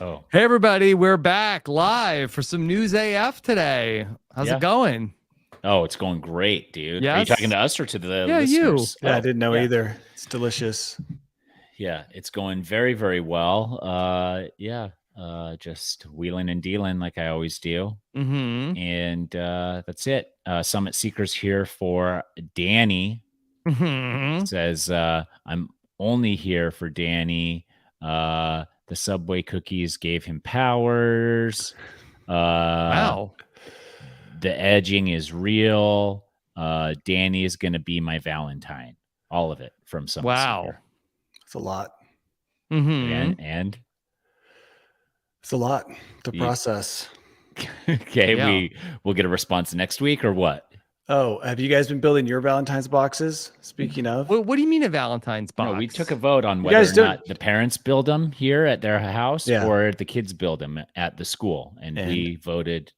Oh, Hey, everybody. We're back live for some News AF today. How's it going? Oh, it's going great, dude. Are you Yes. talking to us or to the Yeah, listeners? you. Yeah, I didn't know either. It's delicious. Yeah, it's going very, very well. Just wheeling and dealing like I always do. Mm-hmm. And that's it. Summit Seekers here for Danny. Mm-hmm. Says, I'm only here for Danny. The Subway cookies gave him powers. Wow. The edging is real. Danny is going to be my Valentine. All of it from Summit Seeker. It's a lot. Mm-hmm. And it's a lot. The process. Okay, yeah. We'll get a response next week or what? Oh, have you guys been building your Valentine's boxes? Speaking of, what do you mean a Valentine's box? No, we took a vote on whether or not the parents build them here at their house or the kids build them at the school, and we voted.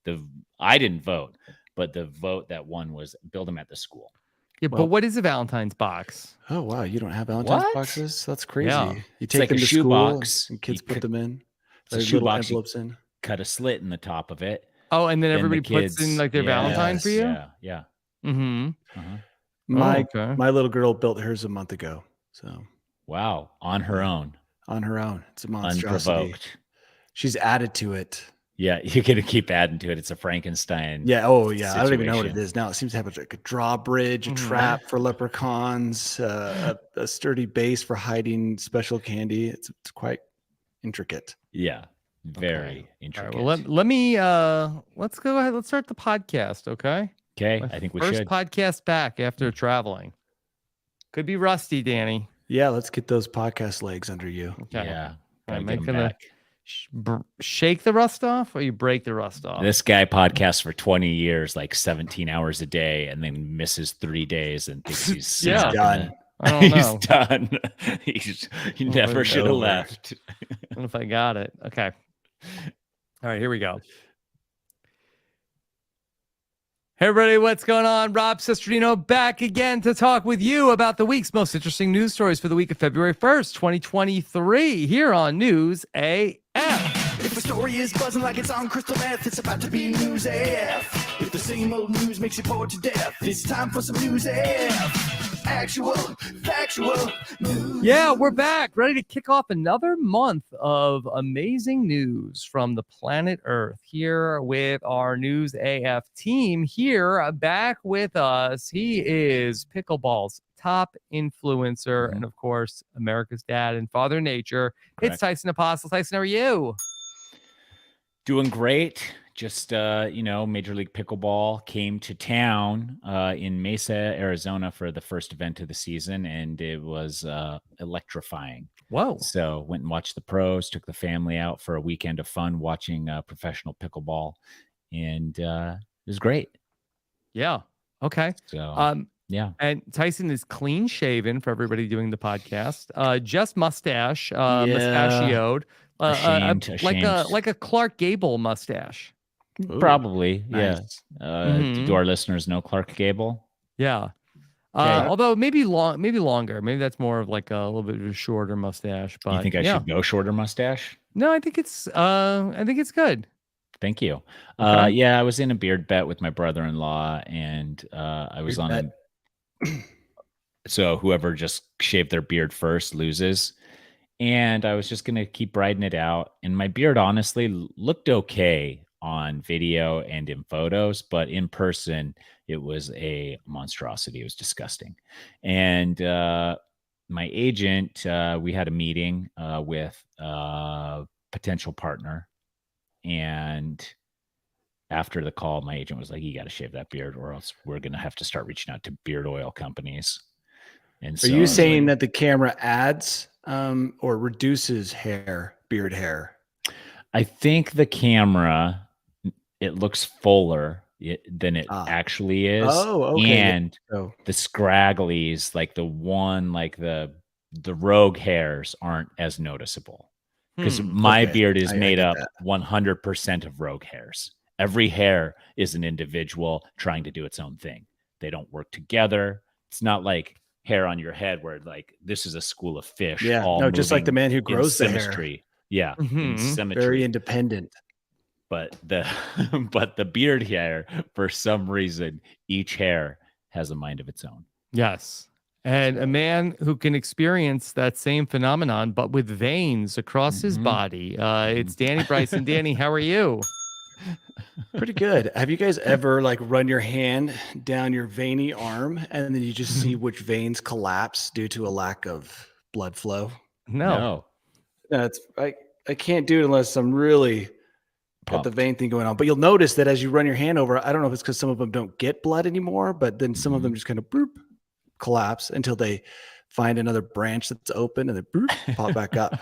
I didn't vote, but the vote that won was build them at the school. Yeah, but what is a Valentine's box? Oh wow, you don't have Valentine's boxes? That's crazy. Yeah. You take them to school box, and kids put them in. There's little envelopes in. Cut a slit in the top of it. Oh, and then everybody puts in like their Valentine for you? Yeah. Mm-hmm. My little girl built hers a month ago. So wow, on her own. On her own. It's a monstrosity. Unprovoked. She's added to it. Yeah, you're gonna keep adding to it. It's a Frankenstein. Yeah. Oh, yeah. Situation. I don't even know what it is now. It seems to have like a drawbridge, a trap for leprechauns, a sturdy base for hiding special candy. It's quite intricate. Yeah, very intricate. Right, well, let me let's go ahead. Let's start the podcast. Okay. Okay, I think we should. First podcast back after traveling. Could be rusty, Danny. Yeah, let's get those podcast legs under you. Okay. Yeah, I'm gonna shake the rust off, or you break the rust off. This guy podcasts for 20 years, like 17 hours a day, and then misses 3 days and thinks he's done. I don't know. He's done. He never should have left. I don't know if I got it. Okay. All right, here we go. Hey everybody, what's going on? Rob Cesternino back again to talk with you about the week's most interesting news stories for the week of February 1st, 2023, here on News AF. If the story is buzzing like it's on crystal meth, it's about to be News AF. If the same old news makes you bored to death, it's time for some News AF. Actual, factual news. Yeah, we're back, ready to kick off another month of amazing news from the planet Earth here with our News AF team. Here, back with us, he is pickleball's top influencer and, of course, America's dad and Father Nature. Correct. It's Tyson Apostol. Tyson, how are you? Doing great. Just, Major League Pickleball came to town in Mesa, Arizona for the first event of the season, and it was electrifying. Whoa. So went and watched the pros, took the family out for a weekend of fun watching professional pickleball, and it was great. Yeah. Okay. So, yeah. And Tyson is clean shaven for everybody doing the podcast. Just mustache, mustachioed. Ashamed. Like a Clark Gable mustache. Ooh, probably, nice. Do our listeners know Clark Gable? Yeah. Although maybe longer. Maybe that's more of like a little bit of a shorter mustache. But you think I should go shorter mustache? No, I think it's good. Thank you. Okay. I was in a beard bet with my brother-in-law, and I was on. So whoever just shaved their beard first loses. And I was just gonna keep riding it out, and my beard honestly looked okay on video and in photos, but in person it was a monstrosity. It was disgusting. And my agent, we had a meeting with a potential partner, and after the call, my agent was like, you got to shave that beard or else we're going to have to start reaching out to beard oil companies. And so, are you saying that the camera adds or reduces beard hair? I think the camera, it looks fuller than it actually is. Oh, okay. And the scragglies, like the rogue hairs aren't as noticeable. Because my beard is made up 100% of rogue hairs. Every hair is an individual trying to do its own thing. They don't work together. It's not like hair on your head where like this is a school of fish. Yeah, no, just like the man who grows the hair. Yeah, in symmetry. Very independent. But the but the beard hair, for some reason, each hair has a mind of its own. Yes. And a man who can experience that same phenomenon, but with veins across his body. It's Danny Bryson. Danny, how are you? Pretty good. Have you guys ever like run your hand down your veiny arm and then you just see which veins collapse due to a lack of blood flow? No. That's I can't do it unless I'm really got the vein thing going on. But you'll notice that as you run your hand over, I don't know if it's because some of them don't get blood anymore, but then some of them just kind of boop, collapse until they find another branch that's open and they boop, pop back up.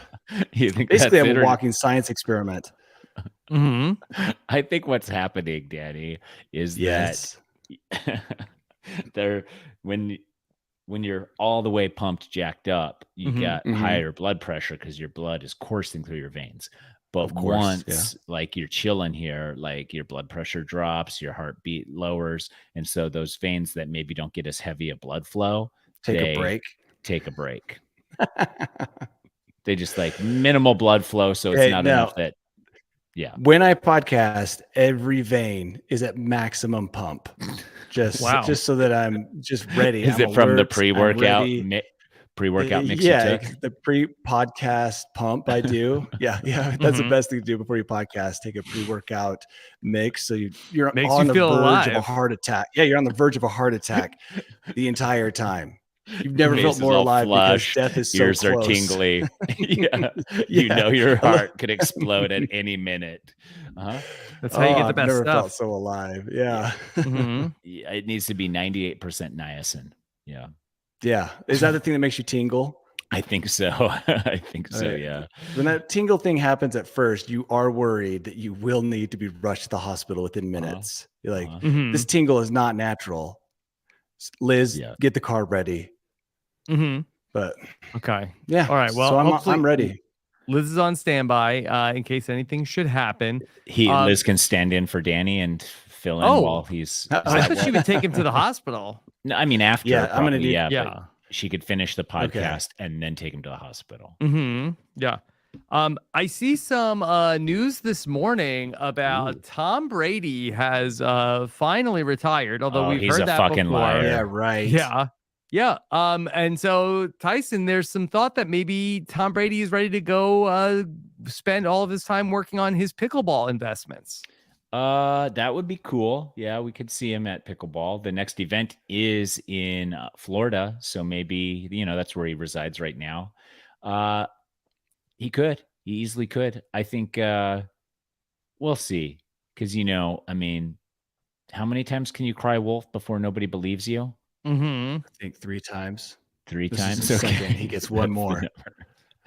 You think Basically, that's I'm a walking science experiment. I think what's happening, Danny, is that there when you're all the way pumped, jacked up, you got higher blood pressure because your blood is coursing through your veins. But once like you're chilling here, like your blood pressure drops, your heartbeat lowers, and so those veins that maybe don't get as heavy a blood flow take a break. They just like minimal blood flow, so it's not enough that. Yeah. When I podcast, every vein is at maximum pump. Just so that I'm just ready. Is it from the pre-workout mix? Yeah, the pre-podcast pump I do. Yeah. That's the best thing to do before you podcast. Take a pre-workout mix. So you're on the verge of a heart attack. Yeah, you're on the verge of a heart attack the entire time. You've never felt more alive because death is so ears close. Are tingly. You know your heart could explode at any minute. That's how you get the best I've never stuff. felt so alive. Yeah. It needs to be 98% niacin. Yeah. Yeah. Is that the thing that makes you tingle? I think so. Yeah. When that tingle thing happens at first, you are worried that you will need to be rushed to the hospital within minutes. You're like, this tingle is not natural. Liz, get the car ready. But okay. Yeah. All right. Well, so I'm ready. Liz is on standby in case anything should happen. Liz can stand in for Danny and fill in while he's. I thought she would take him to the hospital. No, I mean after. Yeah, probably, I'm gonna do. But she could finish the podcast and then take him to the hospital. Yeah. I see some news this morning about Tom Brady has finally retired, although we've heard that fucking before. liar. Yeah, right. Yeah. And so Tyson, there's some thought that maybe Tom Brady is ready to go spend all of his time working on his pickleball investments. That would be cool. Yeah, we could see him at pickleball. The next event is in Florida, so maybe that's where he resides right now. He easily could. I think we'll see. Because I mean, how many times can you cry wolf before nobody believes you? I think 3 times. 3 This times. Is his second. He gets one more.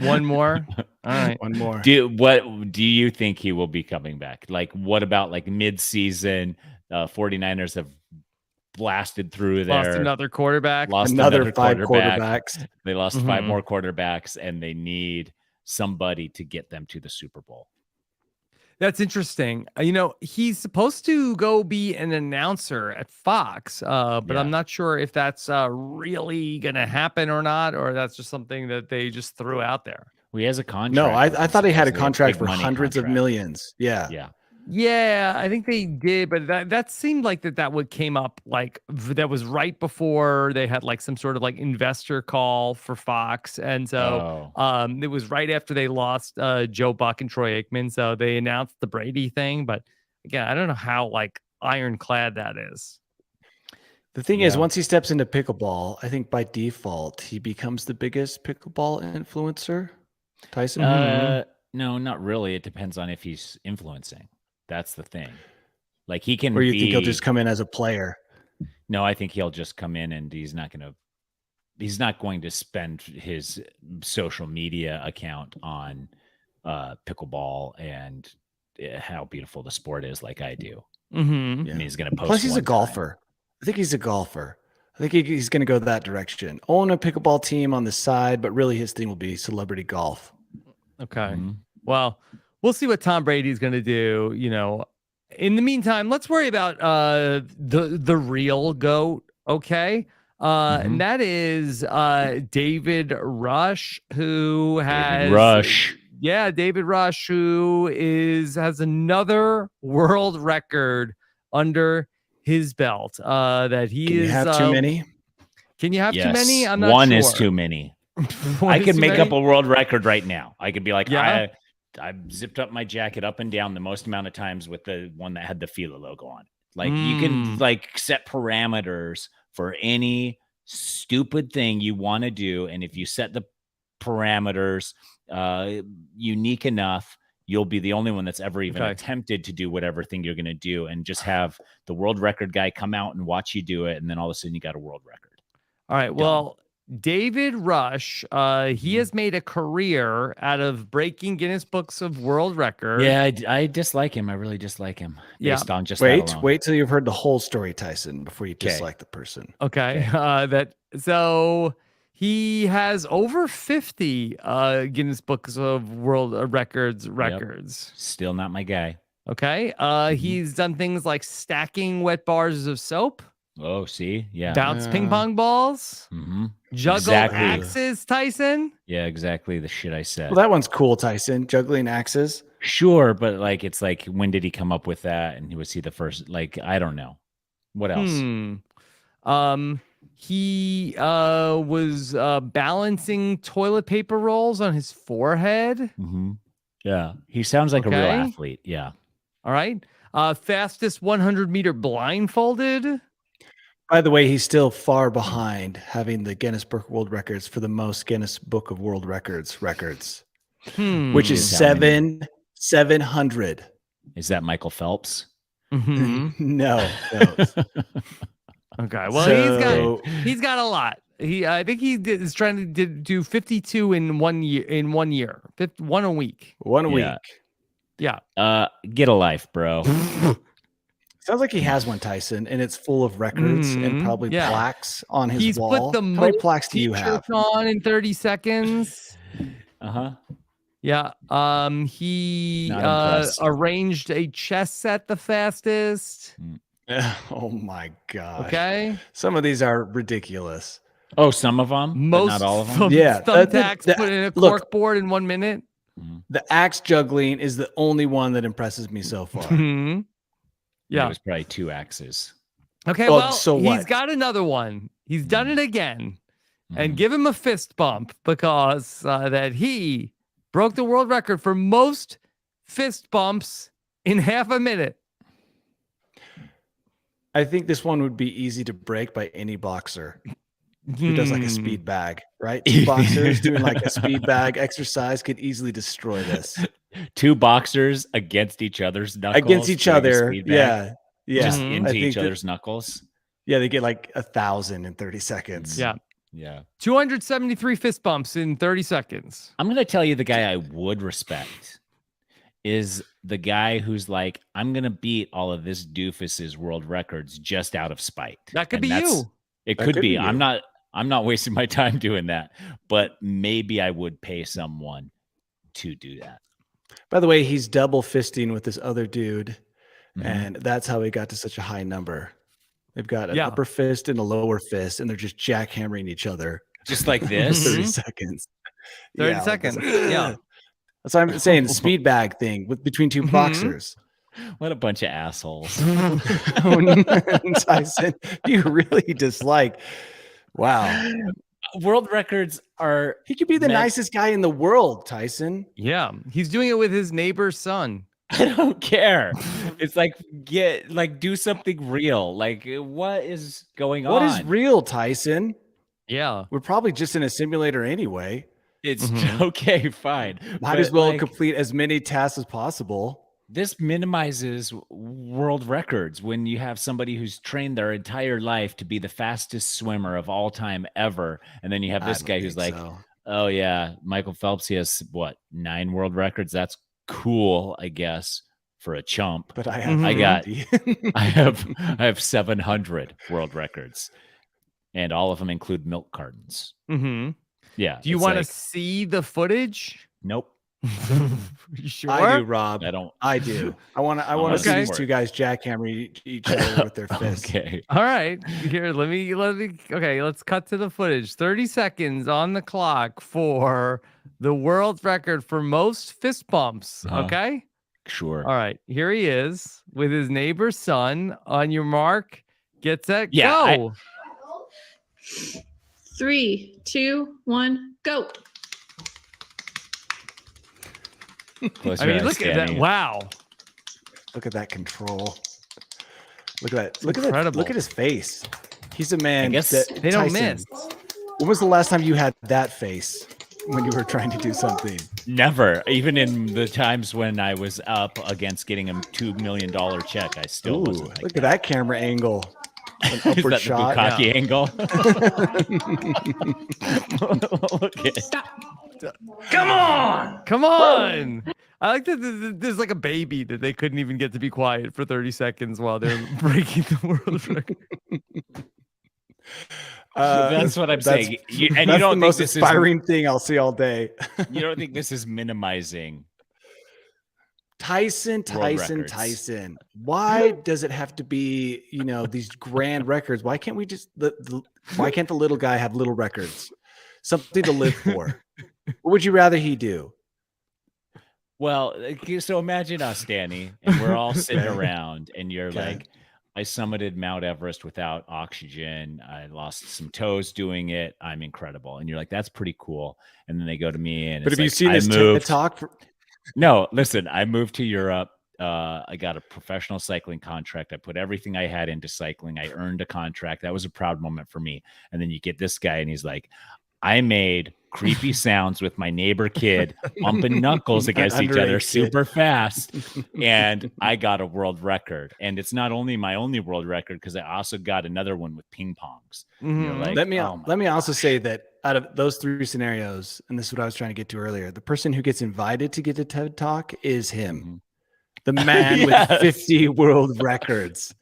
One more. All right. One more. What do you think he will be coming back? Like, what about like mid-season? 49ers have blasted through there. Lost another quarterback. Lost another 5 quarterbacks. They lost 5 more quarterbacks, and they need somebody to get them to the Super Bowl. That's interesting. He's supposed to go be an announcer at Fox, but I'm not sure if that's really going to happen or not, or that's just something that they just threw out there. Well, he has a contract. No, I thought he had a contract for hundreds of millions. Yeah. Yeah, I think they did, but that seemed like that came up like that was right before they had like some sort of like investor call for Fox, and so it was right after they lost Joe Buck and Troy Aikman, so they announced the Brady thing. But again, I don't know how like ironclad that is. The thing is, once he steps into pickleball, I think by default he becomes the biggest pickleball influencer. Tyson? No, not really. It depends on if he's influencing. That's the thing. Like he can. Or you think he'll just come in as a player? No, I think he'll just come in and he's not going to spend his social media account on pickleball and how beautiful the sport is, like I do. And he's going to post. Plus, he's a golfer. I think he's a golfer. I think he's going to go that direction. Own a pickleball team on the side, but really his thing will be celebrity golf. Okay. Well, we'll see what Tom Brady's going to do. In the meantime, let's worry about the real GOAT. Okay. And that is David Rush, who has Yeah, David Rush, who has another world record under his belt. That he Can is. you have too many? Can you have too many? Yes, I'm not one sure. is too many. One I is could too make many? up a world record right now. I could be like, Yeah. I zipped up my jacket up and down the most amount of times with the one that had the Fila logo on it. Like you can like set parameters for any stupid thing you want to do, and if you set the parameters unique enough, you'll be the only one that's ever even attempted to do whatever thing you're going to do, and just have the world record guy come out and watch you do it, and then all of a sudden you got a world record. All right. Well, David Rush, he has made a career out of breaking Guinness Books of World Record. Yeah, I dislike him. I really dislike him based on just that alone. Wait till you've heard the whole story, Tyson, before you dislike the person. Okay. So he has over 50 Guinness Books of World Records. Still not my guy. Okay. He's done things like stacking wet bars of soap. Oh, see? Yeah. Bounce ping pong balls. Juggle axes, Tyson. Yeah, exactly the shit I said. Well, that one's cool, Tyson. Juggling axes. Sure, but like it's like, when did he come up with that? And was he the first? Like, I don't know. What else? He was balancing toilet paper rolls on his forehead. Yeah. He sounds like a real athlete. Yeah. All right. Fastest 100-meter blindfolded. By the way, he's still far behind having the Guinness Book of World Records for the most Guinness Book of World Records, which is 700. Is that Michael Phelps? No. Okay. Well, he's got a lot. I think is trying to do 52 in 1 year. One a week. One a week. Yeah. Get a life, bro. Sounds like he has one, Tyson, and it's full of records and probably plaques on his wall. He's put the How many plaques do you t-shirts have? on in 30 seconds. Yeah. He arranged a chess set the fastest. Oh my god. Okay. Some of these are ridiculous. Oh, some of them, but not all of them. Yeah. Thumbtacks put in a cork board in 1 minute. The axe juggling is the only one that impresses me so far. Yeah. It was probably 2 axes. Okay, he's got another one. He's done it again. And give him a fist bump because that he broke the world record for most fist bumps in half a minute. I think this one would be easy to break by any boxer who does like a speed bag, right? 2 boxers doing like a speed bag exercise could easily destroy this. 2 boxers against each other's knuckles. Against each other. Yeah. Just into each other's knuckles. Yeah, they get like 1,000 in 30 seconds. Yeah. 273 fist bumps in 30 seconds. I'm going to tell you the guy I would respect is the guy who's like, I'm going to beat all of this doofus's world records just out of spite. That could be you. It could be. I'm not wasting my time doing that, but maybe I would pay someone to do that. By the way, he's double fisting with this other dude, and that's how he got to such a high number. They've got an upper fist and a lower fist, and they're just jackhammering each other. Just like this? 30 seconds. 30 seconds. Yeah. That's what I'm saying. Speed bag thing between 2 boxers. What a bunch of assholes. Tyson, you really dislike. Wow. World records are. He could be the nicest guy in the world, Tyson. Yeah. He's doing it with his neighbor's son. I don't care. It's like, do something real. Like, what is going on? What is real, Tyson? Yeah. We're probably just in a simulator anyway. It's okay, fine. Might as well complete as many tasks as possible. This minimizes world records when you have somebody who's trained their entire life to be the fastest swimmer of all time ever. And then you have this guy who's like, oh yeah, Michael Phelps, he has 9 world records. That's cool, I guess, for a chump. But I have I have 700 world records, and all of them include milk cartons. Yeah. Do you want to see the footage? Nope. You sure? I do, Rob. I do. I want to see these 2 guys jackhammer each other with their fists. Okay. All right. Here, let me. Okay, let's cut to the footage. 30 seconds on the clock for the world record for most fist bumps. Okay. Sure. All right. Here he is with his neighbor's son. On your mark, get set, Yeah, go. 3, 2, 1, go. I mean, look at that. Wow. Look at that control. Look at that. Look incredible. at that. Look at his face. He's a man. I guess that, they don't Tyson, miss. When was the last time you had that face when you were trying to do something? Never. Even in the times when I was up against getting a $2 million check, I still wasn't like look at that camera angle. An Is upward that shot. the bukkake angle? Okay. Stop. Come on! Come on. I like that there's like a baby that they couldn't even get to be quiet for 30 seconds while they're breaking the world record. That's what I'm saying. You don't the think most this inspiring thing I'll see all day. You don't think this is minimizing Tyson. Why does it have to be, these grand records? Why can't we just why can't the little guy have little records? Something to live for. What would you rather he do? Well, so imagine us, Danny, and we're all sitting around, and you're like, I summited Mount Everest without oxygen. I lost some toes doing it. I'm incredible. And you're like, that's pretty cool. And then they go to me and but it's have you seen this TED Talk? No, listen, I moved to Europe. I got a professional cycling contract. I put everything I had into cycling. I earned a contract. That was a proud moment for me. And then you get this guy and he's like, I made creepy sounds with my neighbor kid bumping knuckles against each other super fast. And I got a world record. And it's not only my only world record, because I also got another one with ping pongs. Mm-hmm. Like, let me also say that out of those three scenarios, and this is what I was trying to get to earlier, the person who gets invited to get a TED Talk is him. Mm-hmm. The man with 50 world records.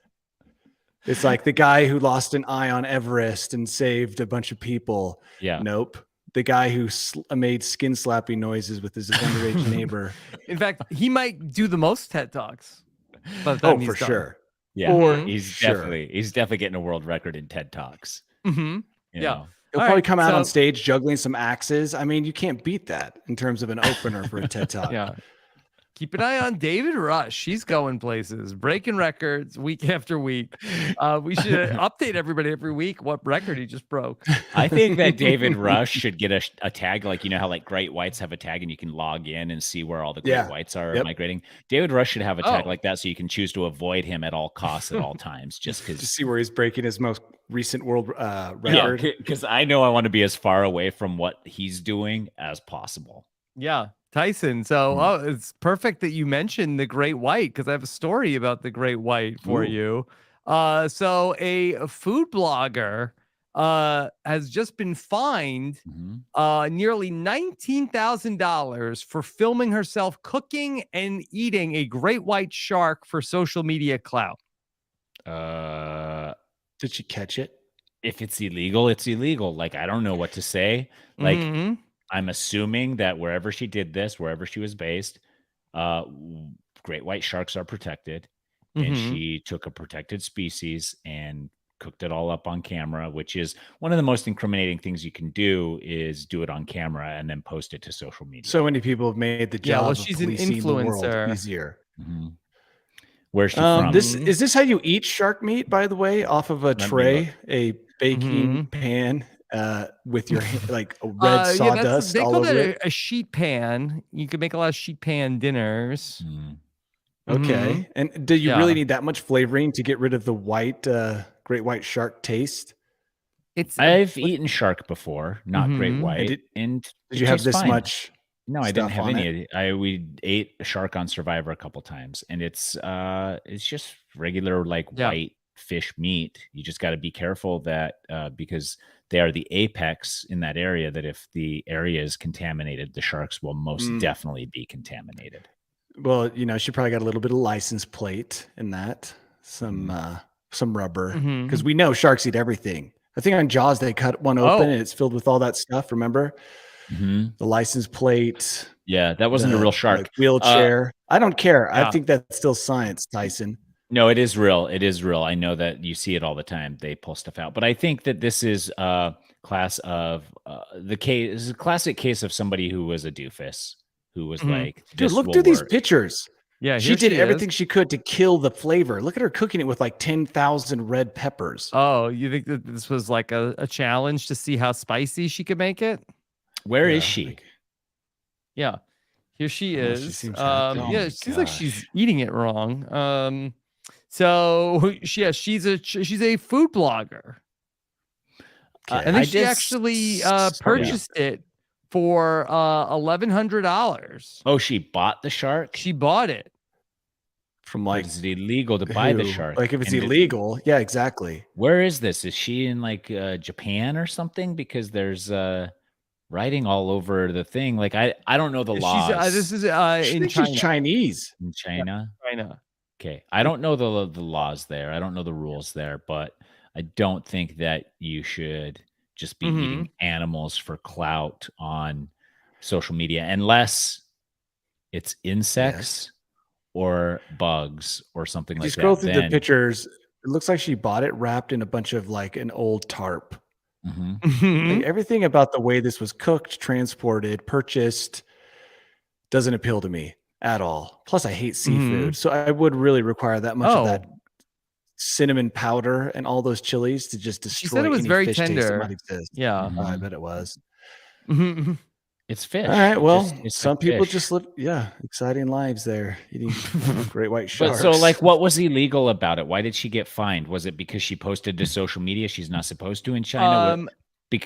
It's like the guy who lost an eye on Everest and saved a bunch of people. Yeah. Nope. The guy who made skin slapping noises with his underage neighbor. In fact, he might do the most TED Talks. For sure. Yeah. Or he's definitely getting a world record in TED Talks. Mm-hmm. You Yeah. know? He'll probably come out on stage juggling some axes. I mean, you can't beat that in terms of an opener for a TED Talk. Yeah. Keep an eye on David Rush. She's going places, breaking records week after week. We should update everybody every week what record he just broke. I think that David Rush should get a tag, like, how like great whites have a tag and you can log in and see where all the great whites are migrating. David Rush should have a tag like that so you can choose to avoid him at all costs at all times, just because. To see where he's breaking his most recent world record. Yeah, because I know I want to be as far away from what he's doing as possible. Yeah. Tyson. So it's perfect that you mentioned the great white, because I have a story about the great white for you. So a food blogger has just been fined nearly $19,000 for filming herself cooking and eating a great white shark for social media clout. Did she catch it? If it's illegal, it's illegal. Like, I don't know what to say. Like, I'm assuming that wherever she did this, wherever she was based, great white sharks are protected. And she took a protected species and cooked it all up on camera, which is one of the most incriminating things you can do, is do it on camera and then post it to social media. So many people have made the job of she's an policing the world influencer. easier. Where's she from? Is this how you eat shark meat, by the way? Off of a tray, a baking pan with your like a red sawdust they all call over that it? a sheet pan. You can make a lot of sheet pan dinners. Okay. And do you really need that much flavoring to get rid of the white, great white shark taste? I've eaten shark before, not great white. Did you have this much? No, I didn't have any. We ate a shark on Survivor a couple times, and it's just regular white fish meat. You just got to be careful that because they are the apex in that area, that if the area is contaminated, the sharks will most definitely be contaminated. Well, she probably got a little bit of license plate in that, some rubber, because we know sharks eat everything. I think on Jaws they cut one open and it's filled with all that stuff. Remember the license plate? Yeah, that wasn't a real shark. Wheelchair. I don't care. I think that's still science, Tyson. No, it is real. It is real. I know that you see it all the time. They pull stuff out, but I think that this is class of the case. This is a classic case of somebody who was a doofus, who was like, dude, this look will through these work. pictures. Yeah, she did everything she could to kill the flavor. Look at her cooking it with like 10,000 red peppers. Oh, you think that this was like a challenge to see how spicy she could make it? Where is she? Like, yeah, here she oh, is. she seems happy. Yeah, it seems like she's eating it wrong. So she's a food blogger. And then she actually purchased it for $1,100. Oh, she bought the shark? She bought it. From like, is it illegal to buy the shark? Like if it's illegal, yeah, exactly. Where is this? Is she in like Japan or something? Because there's writing all over the thing. Like I don't know the laws. This is in China. She's Chinese. In China? Yeah, China. Okay. I don't know the laws there. I don't know the rules there, but I don't think that you should just be eating animals for clout on social media unless it's insects or bugs or something like that. You scroll through the pictures, it looks like she bought it wrapped in a bunch of like an old tarp. Like everything about the way this was cooked, transported, purchased doesn't appeal to me at all. Plus I hate seafood. So I would really require that much of that cinnamon powder and all those chilies to just destroy. She said it was any very fish tender. taste that might exist. Yeah. I bet it was. It's fish. All right. Well, it's some like people fish. just live, exciting lives there, eating great white sharks. But so, like, what was illegal about it? Why did she get fined? Was it because she posted to social media she's not supposed to in China?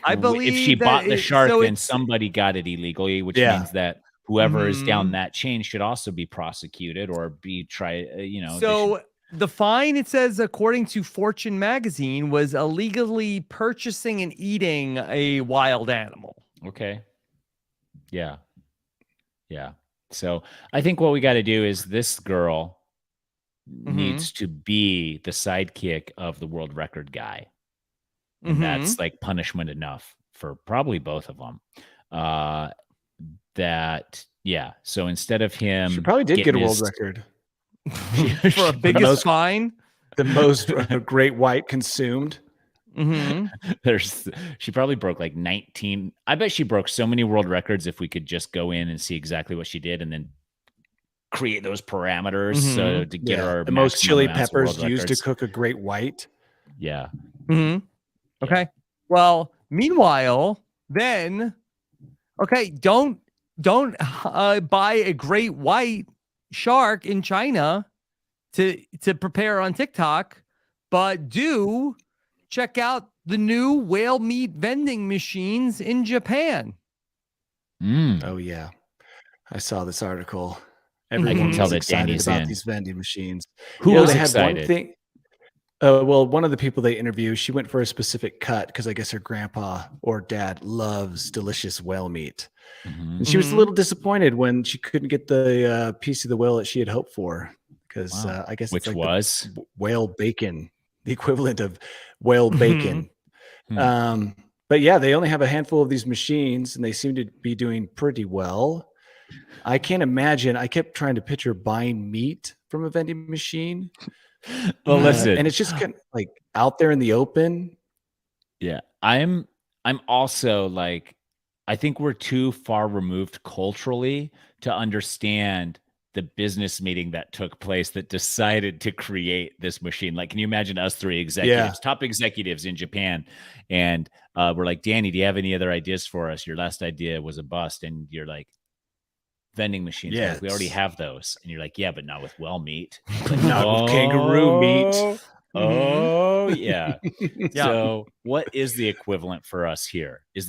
I believe if she bought the shark, then it's somebody got it illegally, which means that whoever is down that chain should also be prosecuted or be So the fine, it says, according to Fortune magazine, was illegally purchasing and eating a wild animal. Okay. Yeah. Yeah. So I think what we got to do is this girl needs to be the sidekick of the world record guy. And that's like punishment enough for probably both of them. So instead of him, she probably did get a world record for a biggest fine, the most great white consumed. She probably broke like 19. I bet she broke so many world records if we could just go in and see exactly what she did and then create those parameters so to get her the most chili peppers used to cook a great white. Yeah. Okay. Well, meanwhile, then, don't buy a great white shark in China to prepare on TikTok, but do check out the new whale meat vending machines in Japan. Oh yeah, I saw this article. Everyone was excited about these vending machines. Who was excited? One thing. Well, one of the people they interviewed, she went for a specific cut because I guess her grandpa or dad loves delicious whale meat. And she was a little disappointed when she couldn't get the piece of the whale that she had hoped for because I guess which it's like was whale bacon, the equivalent of whale bacon. But yeah, they only have a handful of these machines and they seem to be doing pretty well. I can't imagine. I kept trying to picture buying meat from a vending machine. Well, listen, and it's just kind of like out there in the open. Yeah, I'm also like, I think we're too far removed culturally to understand the business meeting that took place that decided to create this machine. Like, can you imagine us three executives, top executives in Japan, and we're like, Danny, do you have any other ideas for us? Your last idea was a bust, and you're like, vending machines. Yeah, like, we already have those. And you're like, yeah, but not with whale meat. Like, not with kangaroo meat. Oh yeah. So what is the equivalent for us here? Is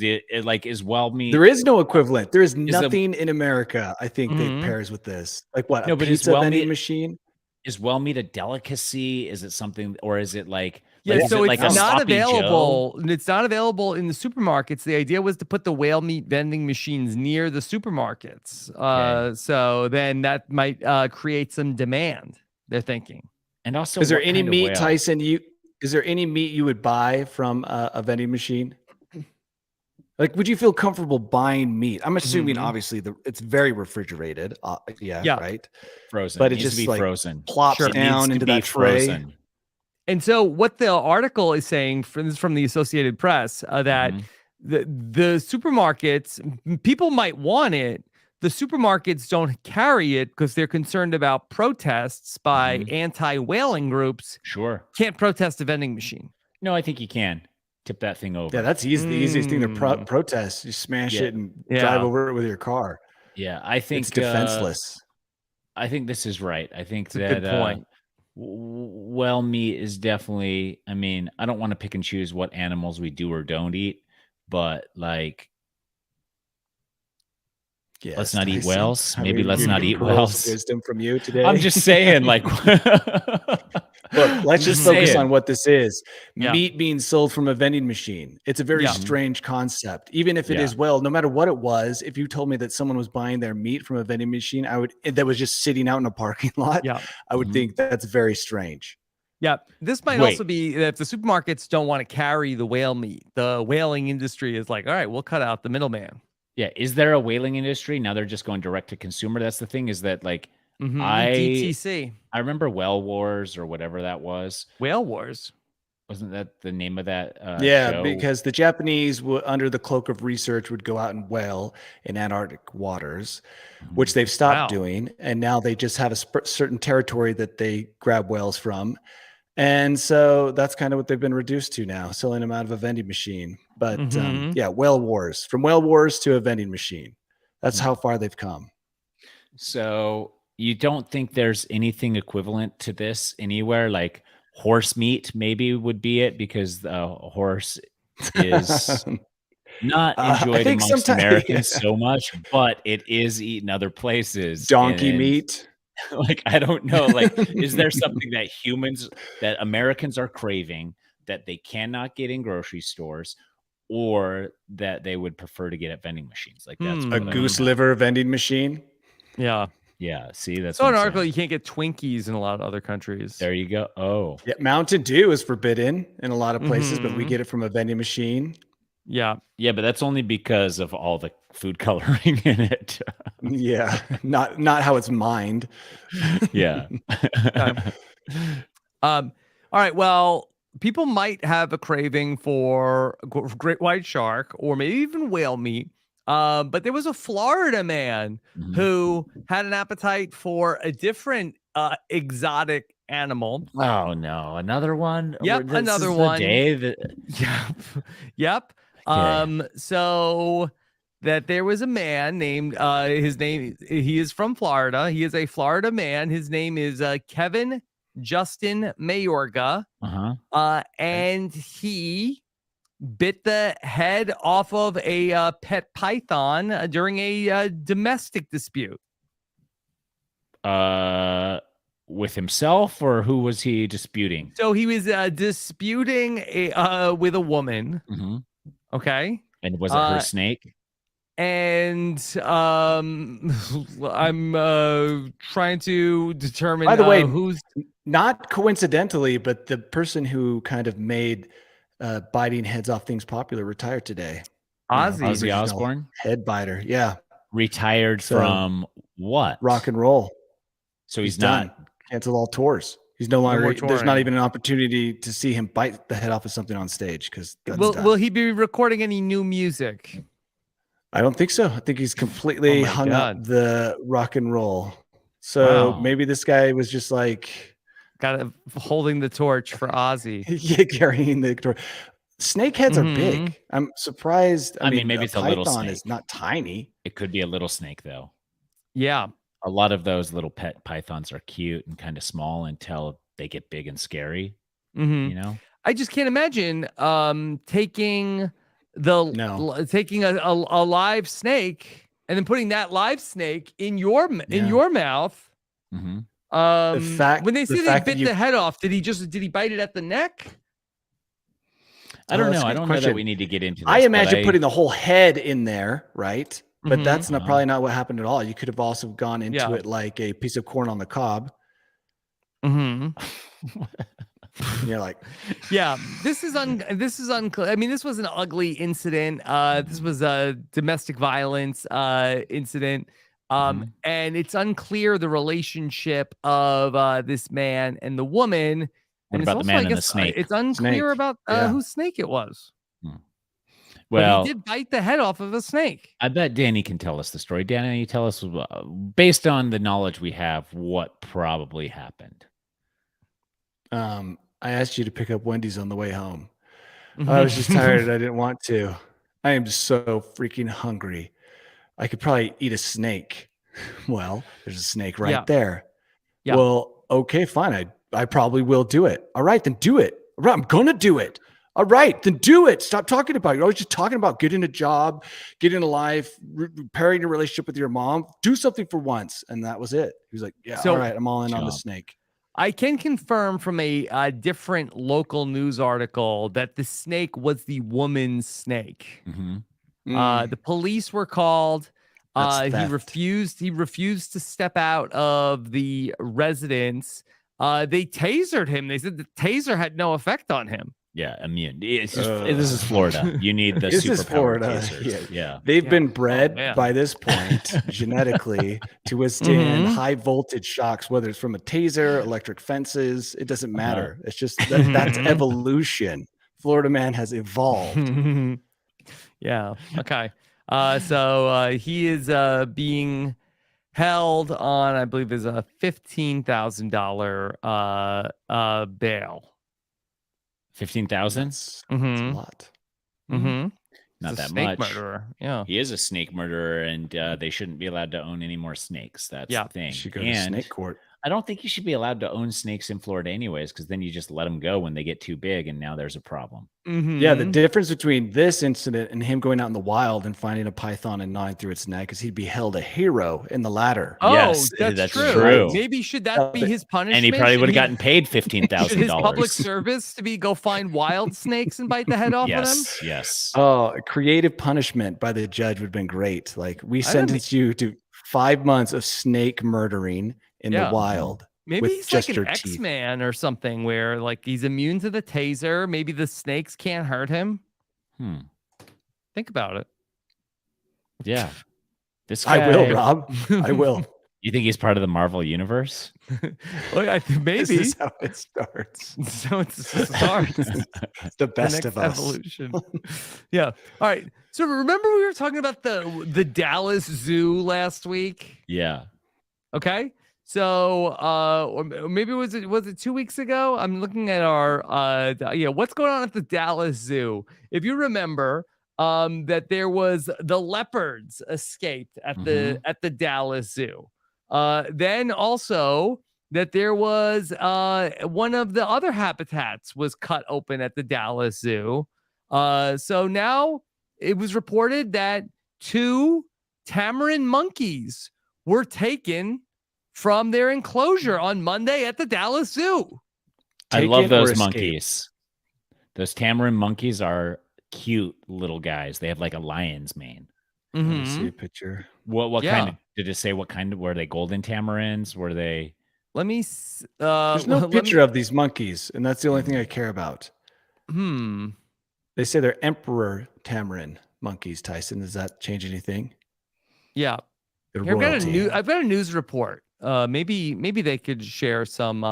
whale meat? There is no equivalent. There is nothing in America, I think, that pairs with this. Like what? No, a pizza vending machine? Is whale meat a delicacy? Is it something, or is it like? Yeah, so it's not available. Joe? It's not available in the supermarkets. The idea was to put the whale meat vending machines near the supermarkets. So then that might create some demand. They're thinking. And also, is there any meat, Tyson? Is there any meat you would buy from a vending machine? Like, would you feel comfortable buying meat? I'm assuming, obviously, it's very refrigerated. Right. Frozen, but it needs just to be like frozen. Plops down into that tray. Frozen. And so, what the article is saying, from the Associated Press, that the supermarkets, people might want it. The supermarkets don't carry it because they're concerned about protests by anti-whaling groups. Sure. Can't protest a vending machine. No, I think you can tip that thing over. Yeah, that's easy. The easiest thing to protest. You smash it and drive over it with your car. Yeah, I think it's defenseless. I think this is right. I think it's a good point. Well meat is definitely, I mean, I don't want to pick and choose what animals we do or don't eat, but like, yes, let's not eat whales. Maybe let's not eat whales. Wisdom from you today. I'm just saying, like, look, let's just focus on what this is. Meat being sold from a vending machine. It's a very strange concept. Even if it is, well, no matter what it was, if you told me that someone was buying their meat from a vending machine, that was just sitting out in a parking lot, I would think that's very strange. Yeah, this might also be if the supermarkets don't want to carry the whale meat. The whaling industry is like, all right, we'll cut out the middleman. Yeah, is there a whaling industry? Now they're just going direct to consumer. That's the thing, is that like DTC. I remember Whale Wars or whatever that was. Whale Wars. Wasn't that the name of that show? Because the Japanese, under the cloak of research, would go out and whale in Antarctic waters, which they've stopped doing. And now they just have a certain territory that they grab whales from. And so that's kind of what they've been reduced to now, selling them out of a vending machine. But Whale Wars. From Whale Wars to a vending machine. That's how far they've come. So you don't think there's anything equivalent to this anywhere? Like horse meat maybe would be it, because the horse is not enjoyed amongst Americans so much, but it is eaten other places. Donkey meat. Like, I don't know. Like, is there something that Americans are craving that they cannot get in grocery stores, or that they would prefer to get at vending machines? Like, that's a goose liver vending machine. Yeah. Yeah. See, that's so an article. You can't get Twinkies in a lot of other countries. There you go. Oh, yeah. Mountain Dew is forbidden in a lot of places, but we get it from a vending machine. Yeah. Yeah, but that's only because of all the food coloring in it. Yeah. Not how it's mined. Yeah. All right. Well, people might have a craving for great white shark or maybe even whale meat. But there was a Florida man who had an appetite for a different exotic animal. Oh no, another one? Yep, another one. Yep. Okay. So that there was a man named he is from Florida. He is a Florida man. His name is Kevin Justin Mayorga. And he bit the head off of a pet python during a domestic dispute. With himself, or who was he disputing? So he was disputing with a woman. Okay. And was it her snake? And I'm trying to determine. By the way, who's not coincidentally, but the person who kind of made biting heads off things popular retired today. Ozzy Osbourne, head biter. Yeah, retired from what? Rock and roll. So he's not canceled all tours. He's no longer. There's not even an opportunity to see him bite the head off of something on stage because. Will he be recording any new music? I don't think so. I think he's completely hung up the rock and roll. So maybe this guy was just like holding the torch for Ozzy. Yeah, carrying the torch. Snake heads are big. I'm surprised. I mean, maybe it's a little snake. Is not tiny. It could be a little snake though. Yeah. A lot of those little pet pythons are cute and kind of small until they get big and scary. You know, I just can't imagine taking a live snake and then putting that live snake in your mouth. When they say they bit the head off, did he bite it at the neck? I don't know. I don't know that we need to get into this. I imagine putting the whole head in there, right? But that's probably not what happened at all. You could have also gone into it like a piece of corn on the cob. You're like, this is unclear. I mean, this was an ugly incident. This was a domestic violence incident. And it's unclear the relationship of this man and the woman. What about the man and the snake? It's unclear about whose snake it was. Well, but he did bite the head off of a snake. I bet Danny can tell us the story. Danny, tell us, based on the knowledge we have, what probably happened. I asked you to pick up Wendy's on the way home. I was just tired and I didn't want to. I am just so freaking hungry. I could probably eat a snake. Well, there's a snake right there. Yeah. Well, okay, fine. I probably will do it. All right, then do it. All right, I'm going to do it. All right, then do it. Stop talking about it. You're always just talking about getting a job, getting a life, repairing your relationship with your mom. Do something for once. And that was it. He was like, yeah, all right, I'm all in on the snake. I can confirm from a different local news article that the snake was the woman's snake. The police were called. He refused to step out of the residence. They tasered him. They said the taser had no effect on him. Yeah, immune. It's just, this is Florida. You need the superpower tasers. Yeah. They've been bred by this point genetically to withstand high voltage shocks, whether it's from a taser, electric fences. It doesn't matter. It's just that's evolution. Florida man has evolved. Yeah. Okay. So he is being held on, I believe, is a $15,000 bail. 15,000? That's a lot. Not that much. Murderer. Yeah. He is a snake murderer, and they shouldn't be allowed to own any more snakes. That's the thing. Should go to snake court. I don't think you should be allowed to own snakes in Florida anyways, because then you just let them go when they get too big, and now there's a problem. Yeah, the difference between this incident and him going out in the wild and finding a python and gnawing through its neck is he'd be held a hero in the latter. Oh, yes, that's true. Maybe should that be his punishment? And he probably would have gotten paid $15,000. His public service to be go find wild snakes and bite the head off of them? Yes. Oh, creative punishment by the judge would have been great. Like, we sentence you to 5 months of snake murdering in the wild. Maybe he's like an X-Man or something where like he's immune to the taser. Maybe the snakes can't hurt him. Think about it. Yeah. This guy, I will, Rob. I will. You think he's part of the Marvel universe? Well, maybe. This is how it starts. So it starts. The best of us. Evolution. Yeah. All right. So remember we were talking about the Dallas Zoo last week? Yeah. Okay. So, or maybe was it 2 weeks ago? I'm looking at our, what's going on at the Dallas Zoo? If you remember, that there was the leopards escaped at the Dallas Zoo. Then also that there was one of the other habitats was cut open at the Dallas Zoo. So now it was reported that 2 tamarin monkeys were taken from their enclosure on Monday at the Dallas Zoo. I love those monkeys. Those tamarin monkeys are cute little guys. They have like a lion's mane. Let me see a picture. What kind of, did it say what kind of, were they golden tamarins? Were they? Let me, there's no picture of these monkeys, and that's the only thing I care about. They say they're emperor tamarin monkeys, Tyson. Does that change anything? Yeah. Here, I've got a news report. Maybe they could share some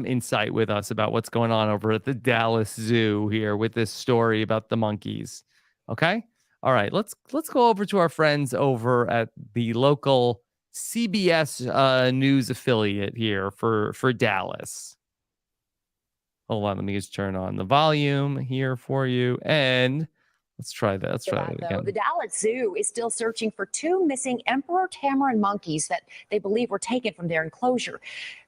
insight with us about what's going on over at the Dallas Zoo here with this story about the monkeys. Okay. All right. Let's go over to our friends over at the local CBS news affiliate here for Dallas. Hold on. Let me just turn on the volume here for you. And let's try that. Let's try that again. The Dallas Zoo is still searching for 2 missing emperor tamarin monkeys that they believe were taken from their enclosure.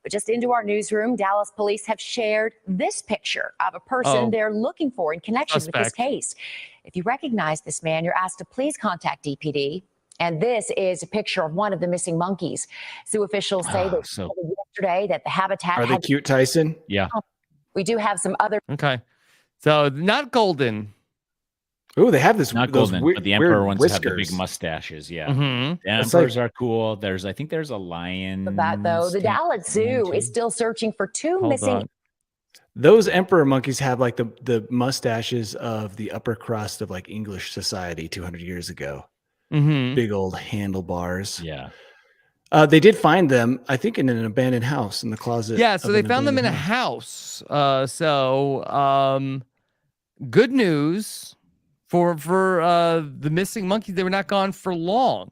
But just into our newsroom, Dallas police have shared this picture of a person they're looking for in connection with this case. If you recognize this man, you're asked to please contact DPD. And this is a picture of one of the missing monkeys. Zoo officials say that yesterday that the habitat. Are they cute, Tyson? Yeah. We do have some other. Okay. So not golden. Oh, they have this. Not golden, but the emperor ones have the big mustaches. Yeah. The emperors are cool. I think there's a lion. That though, the Dallas Zoo is still searching for 2 missing. Those emperor monkeys have like the mustaches of the upper crust of like English society 200 years ago. Big old handlebars. Yeah. They did find them, I think, in an abandoned house in the closet. Yeah, so they found them in a house. Good news. for the missing monkeys. They were not gone for long.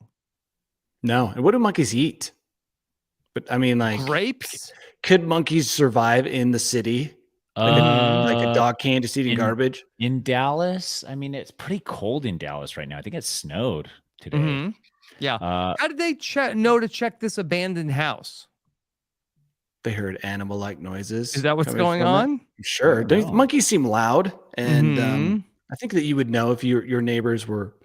No. And what do monkeys eat? But I mean, like grapes. Could monkeys survive in the city? Like a dog can just eating garbage? In Dallas? I mean, it's pretty cold in Dallas right now. I think it snowed today. Mm-hmm. Yeah. How did they know to check this abandoned house? They heard animal-like noises. Is that what's going on? Sure. Monkeys seem loud, and I think that you would know if your neighbors were,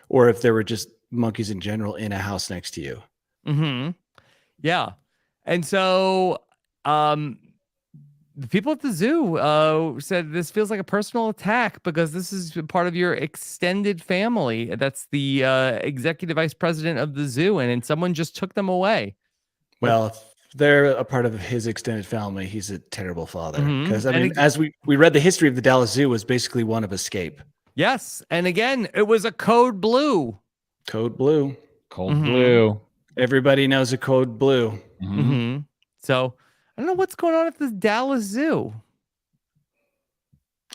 or if there were just monkeys in general in a house next to you. Mm-hmm. Yeah. And so the people at the zoo said this feels like a personal attack because this is part of your extended family. That's the executive vice president of the zoo, and someone just took them away. Well, if they're a part of his extended family, he's a terrible father. Because, I mean, as we read, the history of the Dallas Zoo was basically one of escape. Yes. And again, it was a code blue. Code blue. Cold blue. Everybody knows a code blue. So I don't know what's going on at the Dallas Zoo.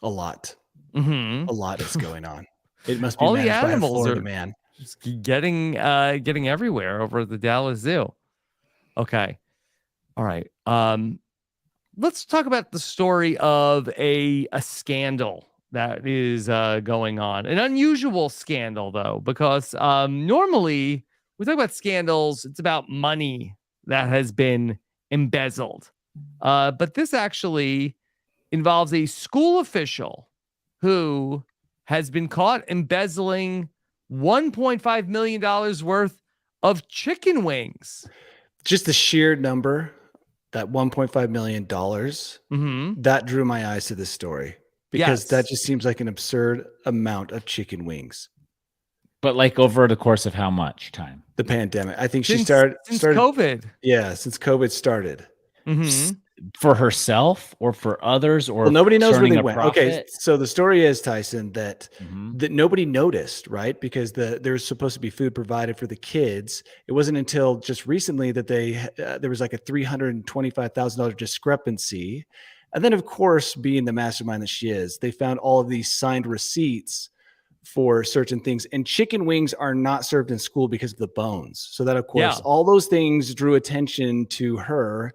A lot. A Mm-hmm. lot is going on. It must be All the managed by a animals Florida are man. just getting everywhere over at the Dallas Zoo. Okay. All right. Let's talk about the story of a scandal that is going on. An unusual scandal, though, because normally we talk about scandals, it's about money that has been embezzled. But this actually involves a school official who has been caught embezzling $1.5 million worth of chicken wings. Just the sheer number, that $1.5 million, that drew my eyes to this story because that just seems like an absurd amount of chicken wings. But like over the course of how much time? The pandemic. I think she started COVID. Yeah, since COVID started. For herself or for others, or well, nobody knows where they went. Profit? Okay, so the story is, Tyson, that nobody noticed, right? Because there's supposed to be food provided for the kids. It wasn't until just recently that there was like a $325,000 discrepancy. And then, of course, being the mastermind that she is, they found all of these signed receipts for certain things, and chicken wings are not served in school because of the bones. So that, of course, all those things drew attention to her.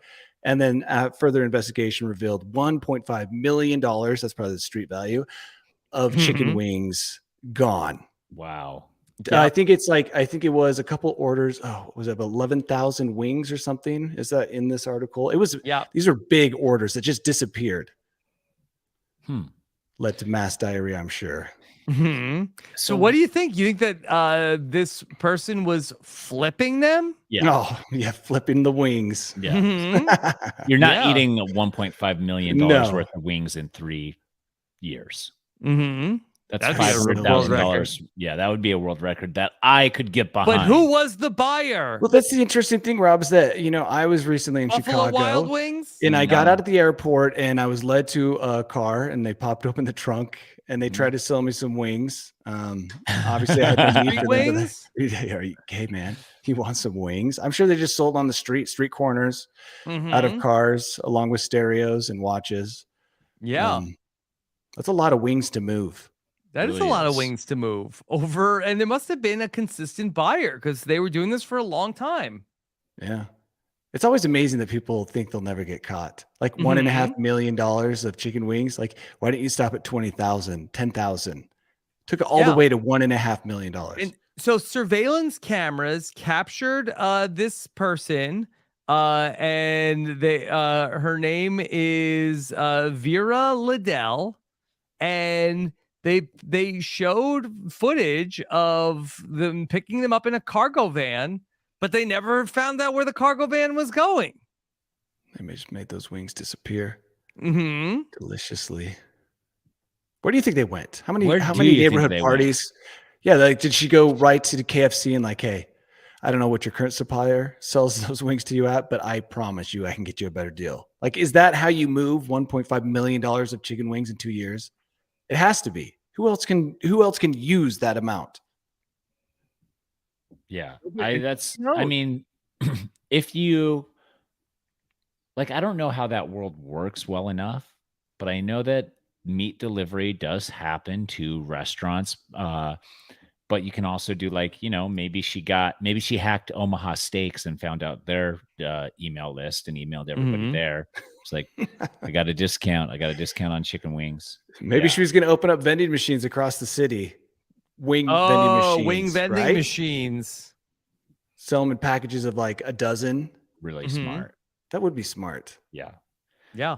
And then further investigation revealed $1.5 million, that's probably the street value, of chicken wings gone. Wow. I think it was a couple orders. Oh, was it 11,000 wings or something? Is that in this article? It was. These are big orders that just disappeared. Led to mass diarrhea, I'm sure. So what do you think? You think that this person was flipping them? Yeah. Oh, yeah, flipping the wings. Yeah. You're not eating $1.5 million worth of wings in 3 years. That's $500,000. Yeah, that would be a world record that I could get behind. But who was the buyer? Well, that's the interesting thing, Rob, is that, I was recently in Buffalo Chicago. Wild Wings? And I got out at the airport and I was led to a car and they popped open the trunk and they tried to sell me some wings. Obviously, I had to leave for wings. Hey, man, you want some wings? I'm sure they just sold on the street corners, out of cars, along with stereos and watches. Yeah. That's a lot of wings to move. That is a lot of wings to move over. And there must have been a consistent buyer because they were doing this for a long time. Yeah. It's always amazing that people think they'll never get caught. Like $1.5 million of chicken wings. Like, why didn't you stop at 20,000, 10,000? Took it all the way to $1.5 million. And so surveillance cameras captured this person, and they her name is Vera Liddell, and they showed footage of them picking them up in a cargo van, but they never found out where the cargo van was going. They just made those wings disappear deliciously. Where do you think they went? How many neighborhood parties? Yeah, like, did she go right to the KFC and like, hey, I don't know what your current supplier sells those wings to you at, but I promise you I can get you a better deal. Like, is that how you move $1.5 million of chicken wings in 2 years? It has to be. Who else can use that amount? Yeah. I mean, if you like, I don't know how that world works well enough, but I know that meat delivery does happen to restaurants. But you can also do like, maybe she hacked Omaha Steaks and found out their email list and emailed everybody there. It's like, I got a discount. I got a discount on chicken wings. Maybe she was going to open up vending machines across the city. Wing vending machines. Sell them in packages of like a dozen. Really smart. That would be smart. Yeah. Yeah.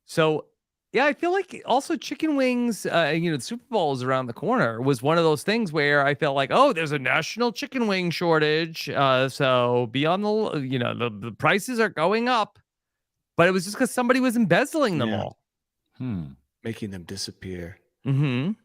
So, yeah, I feel like also chicken wings, the Super Bowl is around the corner, was one of those things where I felt like, oh, there's a national chicken wing shortage. So be on the prices are going up. But it was just because somebody was embezzling them all. Making them disappear. So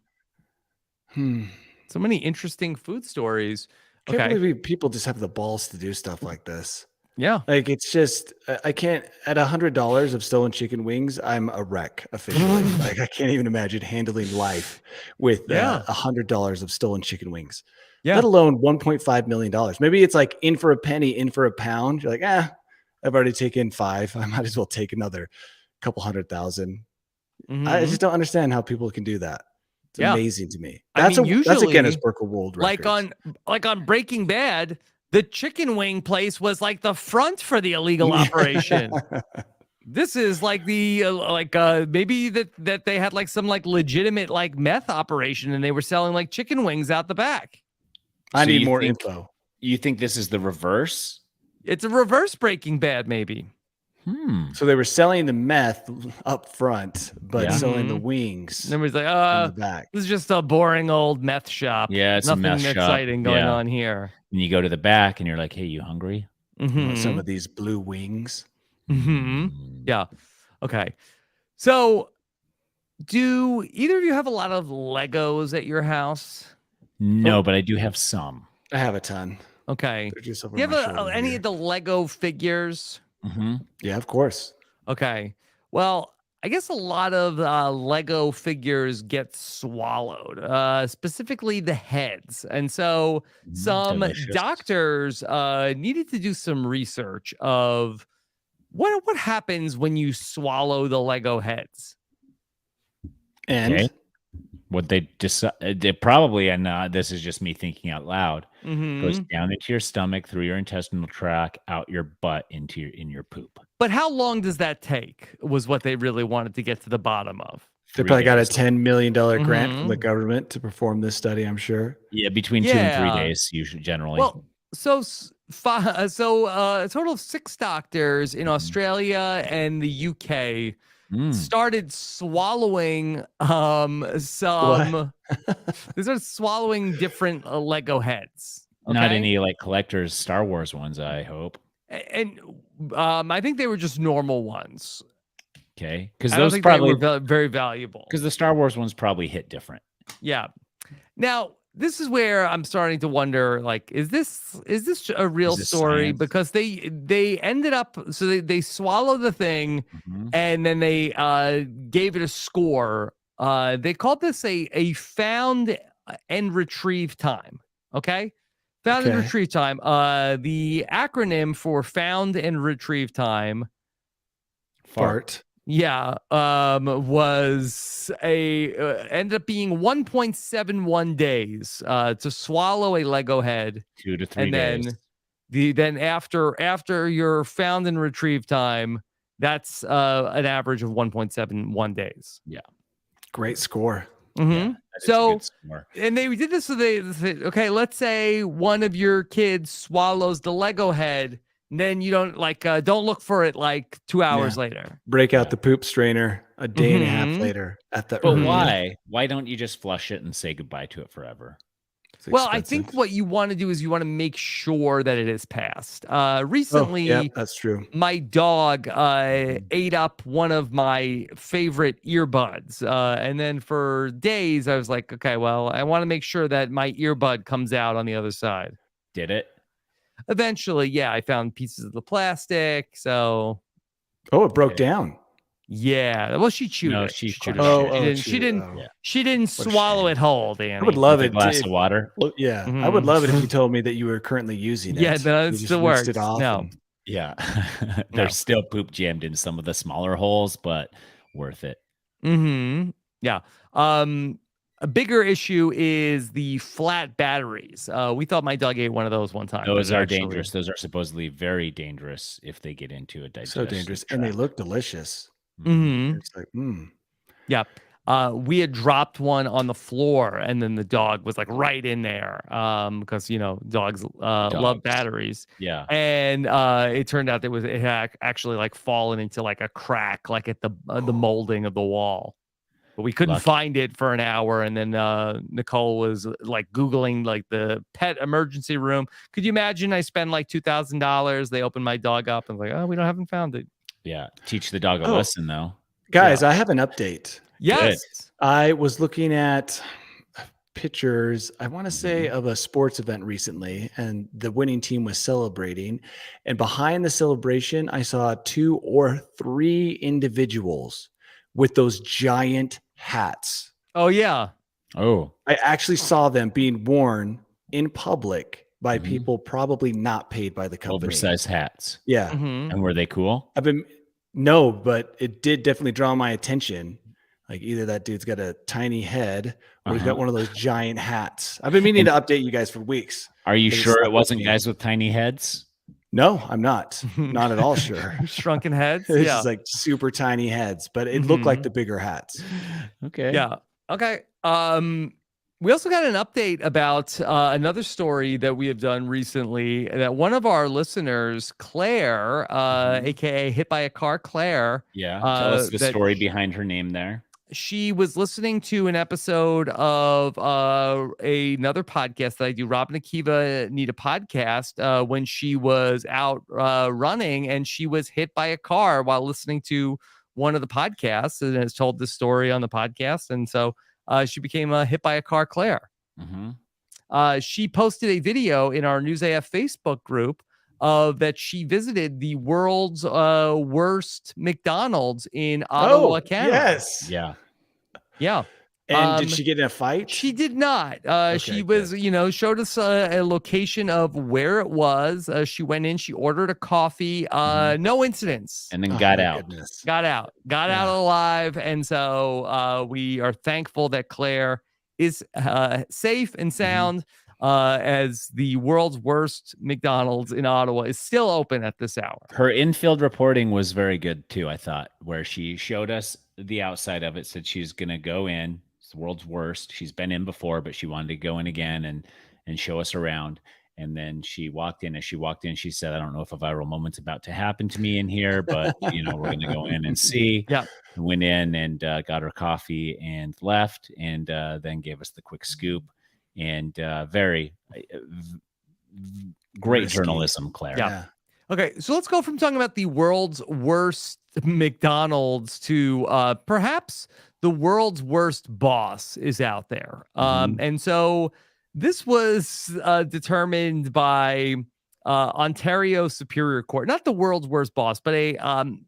many interesting food stories. Can't believe people just have the balls to do stuff like this. Yeah. Like, it's just, I can't, at $100 of stolen chicken wings, I'm a wreck officially. Like, I can't even imagine handling life with $100 of stolen chicken wings, let alone $1.5 million. Maybe it's like in for a penny, in for a pound. You're like, I've already taken 5. I might as well take another couple 100,000. I just don't understand how people can do that. It's amazing to me. That's a Guinness Book of World Records. Like on Breaking Bad, the chicken wing place was like the front for the illegal operation. This is like the maybe that they had like some like legitimate like meth operation and they were selling like chicken wings out the back. I need more info. You think this is the reverse? It's a reverse Breaking Bad, maybe. So they were selling the meth up front, but selling the wings. And everybody's like, in the back. This is just a boring old meth shop. Yeah, it's nothing a meth exciting shop. going on here. And you go to the back and you're like, hey, you hungry? Want some of these blue wings. Yeah. Okay. So do either of you have a lot of Legos at your house? No, but I do have some. I have a ton. Okay. They're just over Do you my have shoulder any here. of the Lego figures? Yeah, of course. Okay. Well, I guess a lot of Lego figures get swallowed, specifically the heads. And so some delicious. doctors needed to do some research of what happens when you swallow the Lego heads. And what they decide, they probably, and this is just me thinking out loud, goes down into your stomach, through your intestinal tract, out your butt, in your poop. But how long does that take was what they really wanted to get to the bottom of. They probably got a $10 million grant from the government to perform this study, I'm sure. Yeah, between 2 and 3 days, usually, generally. Well, so a total of 6 doctors in Australia and the UK started swallowing they started swallowing different Lego heads. Okay? Not any like collectors Star Wars ones, I hope. And I think they were just normal ones. Okay, because I don't those think probably they were very valuable. because the Star Wars ones probably hit different. Yeah. Now, this is where I'm starting to wonder, like, is this a real story? Science? Because they ended up, so they swallowed the thing and then they gave it a score. They called this a found and retrieve time. Okay. Found and retrieve time. The acronym for found and retrieve time. Fart. Yeah, was ended up being 1.71 days to swallow a Lego head. 2 to 3 and days. Then after your found and retrieve time, that's an average of 1.71 days. Yeah, great score. So, and they did this. So they said, okay, let's say one of your kids swallows the Lego head. Then you don't don't look for it like 2 hours later. Break out the poop strainer a day and a half later at the But why? Why don't you just flush it and say goodbye to it forever? Well, I think what you want to do is you want to make sure that it is passed. Recently, that's true. My dog ate up one of my favorite earbuds. And then for days, I was like, okay, well, I want to make sure that my earbud comes out on the other side. Did it? Eventually, yeah, I found pieces of the plastic. So, it broke down. Yeah, well, she chewed it. She chewed it. She didn't swallow it whole, Danny. I would love it. A glass of water. Yeah, I would love it if you told me that you were currently using it. Yeah, no, it still works. No. Yeah, there's still poop jammed in some of the smaller holes, but worth it. Yeah. A bigger issue is the flat batteries. We thought my dog ate one of those one time. Those are dangerous. Those are supposedly very dangerous if they get into a digestive So dangerous. tract. And they look delicious. Mm-hmm. It's like, Yeah. We had dropped one on the floor, and then the dog was like right in there because, dogs love batteries. Yeah. And it turned out it had actually like fallen into like a crack, like at the molding of the wall. But we couldn't find it for an hour. And then Nicole was like Googling like the pet emergency room. Could you imagine? I spend like $2,000. They open my dog up and like, oh, we haven't found it. Yeah. Teach the dog a lesson, though. Guys, I have an update. Yes. Good. I was looking at pictures, I want to say, of a sports event recently, and the winning team was celebrating. And behind the celebration, I saw 2 or 3 individuals with those giant hats. Oh, yeah. Oh. I actually saw them being worn in public by people probably not paid by the company. Oversized hats. Yeah. And were they cool? No, but it did definitely draw my attention. Like either that dude's got a tiny head or he's got one of those giant hats. I've been meaning to update you guys for weeks. Are you sure it wasn't guys with tiny heads? No, I'm not. Not at all sure. Shrunken heads? It's just like super tiny heads, but it looked like the bigger hats. Okay. Yeah. Okay. We also got an update about another story that we have done recently that one of our listeners, Claire, aka Hit by a Car Claire. Yeah. Tell us the story behind her name there. She was listening to an episode of another podcast that I do. Rob and Akiva Need a Podcast when she was out running and she was hit by a car while listening to one of the podcasts and has told this story on the podcast. And so she became hit by a car Claire. She posted a video in our News AF Facebook group that she visited the world's worst McDonald's in Ottawa, Canada. Yes. Yeah. Yeah. And did she get in a fight? She did not. She was, good. Showed us a location of where it was. She went in, she ordered a coffee, no incidents. And then got out. Got out alive. And so we are thankful that Claire is safe and sound as the world's worst McDonald's in Ottawa is still open at this hour. Her infield reporting was very good too, I thought, where she showed us the outside of it, said she's going to go in. It's the world's worst. She's been in before, but she wanted to go in again and show us around. And then she walked in. As she walked in, she said, I don't know if a viral moment's about to happen to me in here, but, we're going to go in and see. Yeah. Went in and got her coffee and left and then gave us the quick scoop. And very great journalism, Claire. Yeah. Okay, so let's go from talking about the world's worst McDonald's to perhaps the world's worst boss is out there. And so this was determined by Ontario Superior Court, not the world's worst boss, but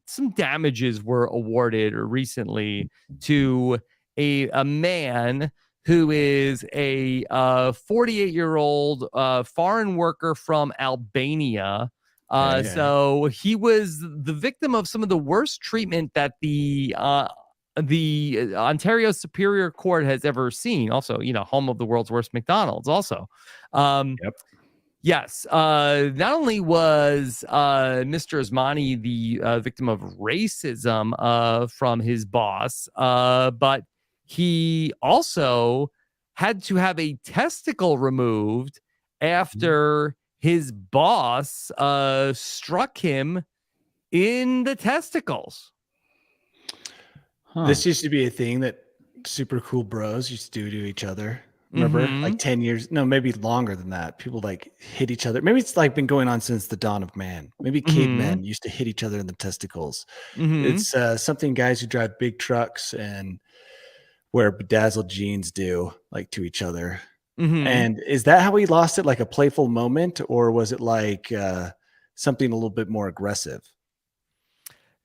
some damages were awarded recently to a man who is a 48-year-old foreign worker from Albania. So he was the victim of some of the worst treatment that the Ontario Superior Court has ever seen. Also, home of the world's worst McDonald's. Also, yes. Not only was Mr. Osmani the victim of racism from his boss, but he also had to have a testicle removed after his boss struck him in the testicles. This used to be a thing that super cool bros used to do to each other. Remember, like 10 years, no, maybe longer than that. People like hit each other. Maybe it's like been going on since the dawn of man. Maybe cavemen used to hit each other in the testicles. It's something guys who drive big trucks and wear bedazzled jeans do, like, to each other. And is that how he lost it? Like a playful moment, or was it like something a little bit more aggressive?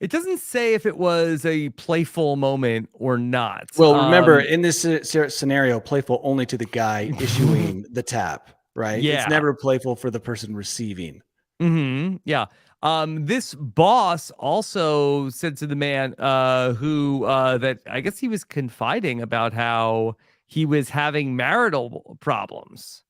It doesn't say if it was a playful moment or not. Well, remember, in this scenario, playful only to the guy issuing the tap, right? Yeah. It's never playful for the person receiving. Yeah. This boss also said to the man who that I guess he was confiding about how he was having marital problems.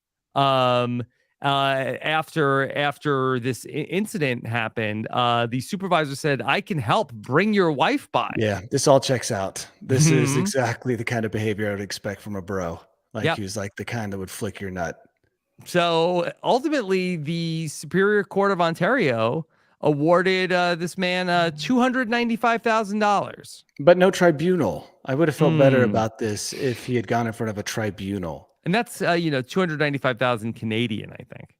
After this incident happened, the supervisor said, "I can help. Bring your wife by." Yeah, this all checks out. This is exactly the kind of behavior I would expect from a bro. Like he was like the kind that would flick your nut. So ultimately, the Superior Court of Ontario awarded this man $295,000. But no tribunal. I would have felt better about this if he had gone in front of a tribunal. And that's 295,000 Canadian, I think.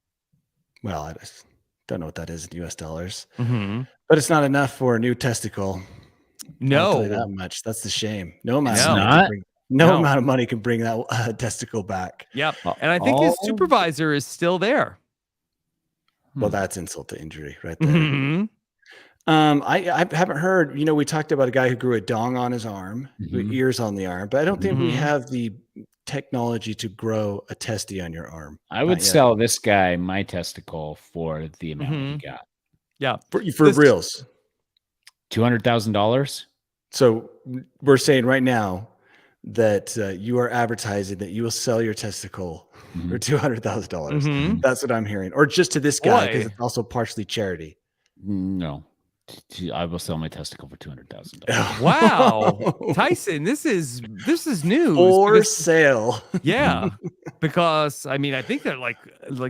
Well, I just don't know what that is in US dollars. Mm-hmm. But it's not enough for a new testicle. No, I'll tell you that much. That's the shame. No amount It's of money not? can bring, no amount of money can bring that testicle back. Yep. And I think his supervisor is still there. Well, that's insult to injury right there. Mm-hmm. I haven't heard, we talked about a guy who grew a dong on his arm, with ears on the arm, but I don't think we have the technology to grow a testy on your arm. I would sell this guy my testicle for the amount he got. Yeah. For reals. $200,000. So we're saying right now that you are advertising that you will sell your testicle for $200,000. That's what I'm hearing. Or just to this guy, because it's also partially charity. No. I will sell my testicle for $200,000. Wow, Tyson, this is news for sale. Yeah, because I mean, I think that like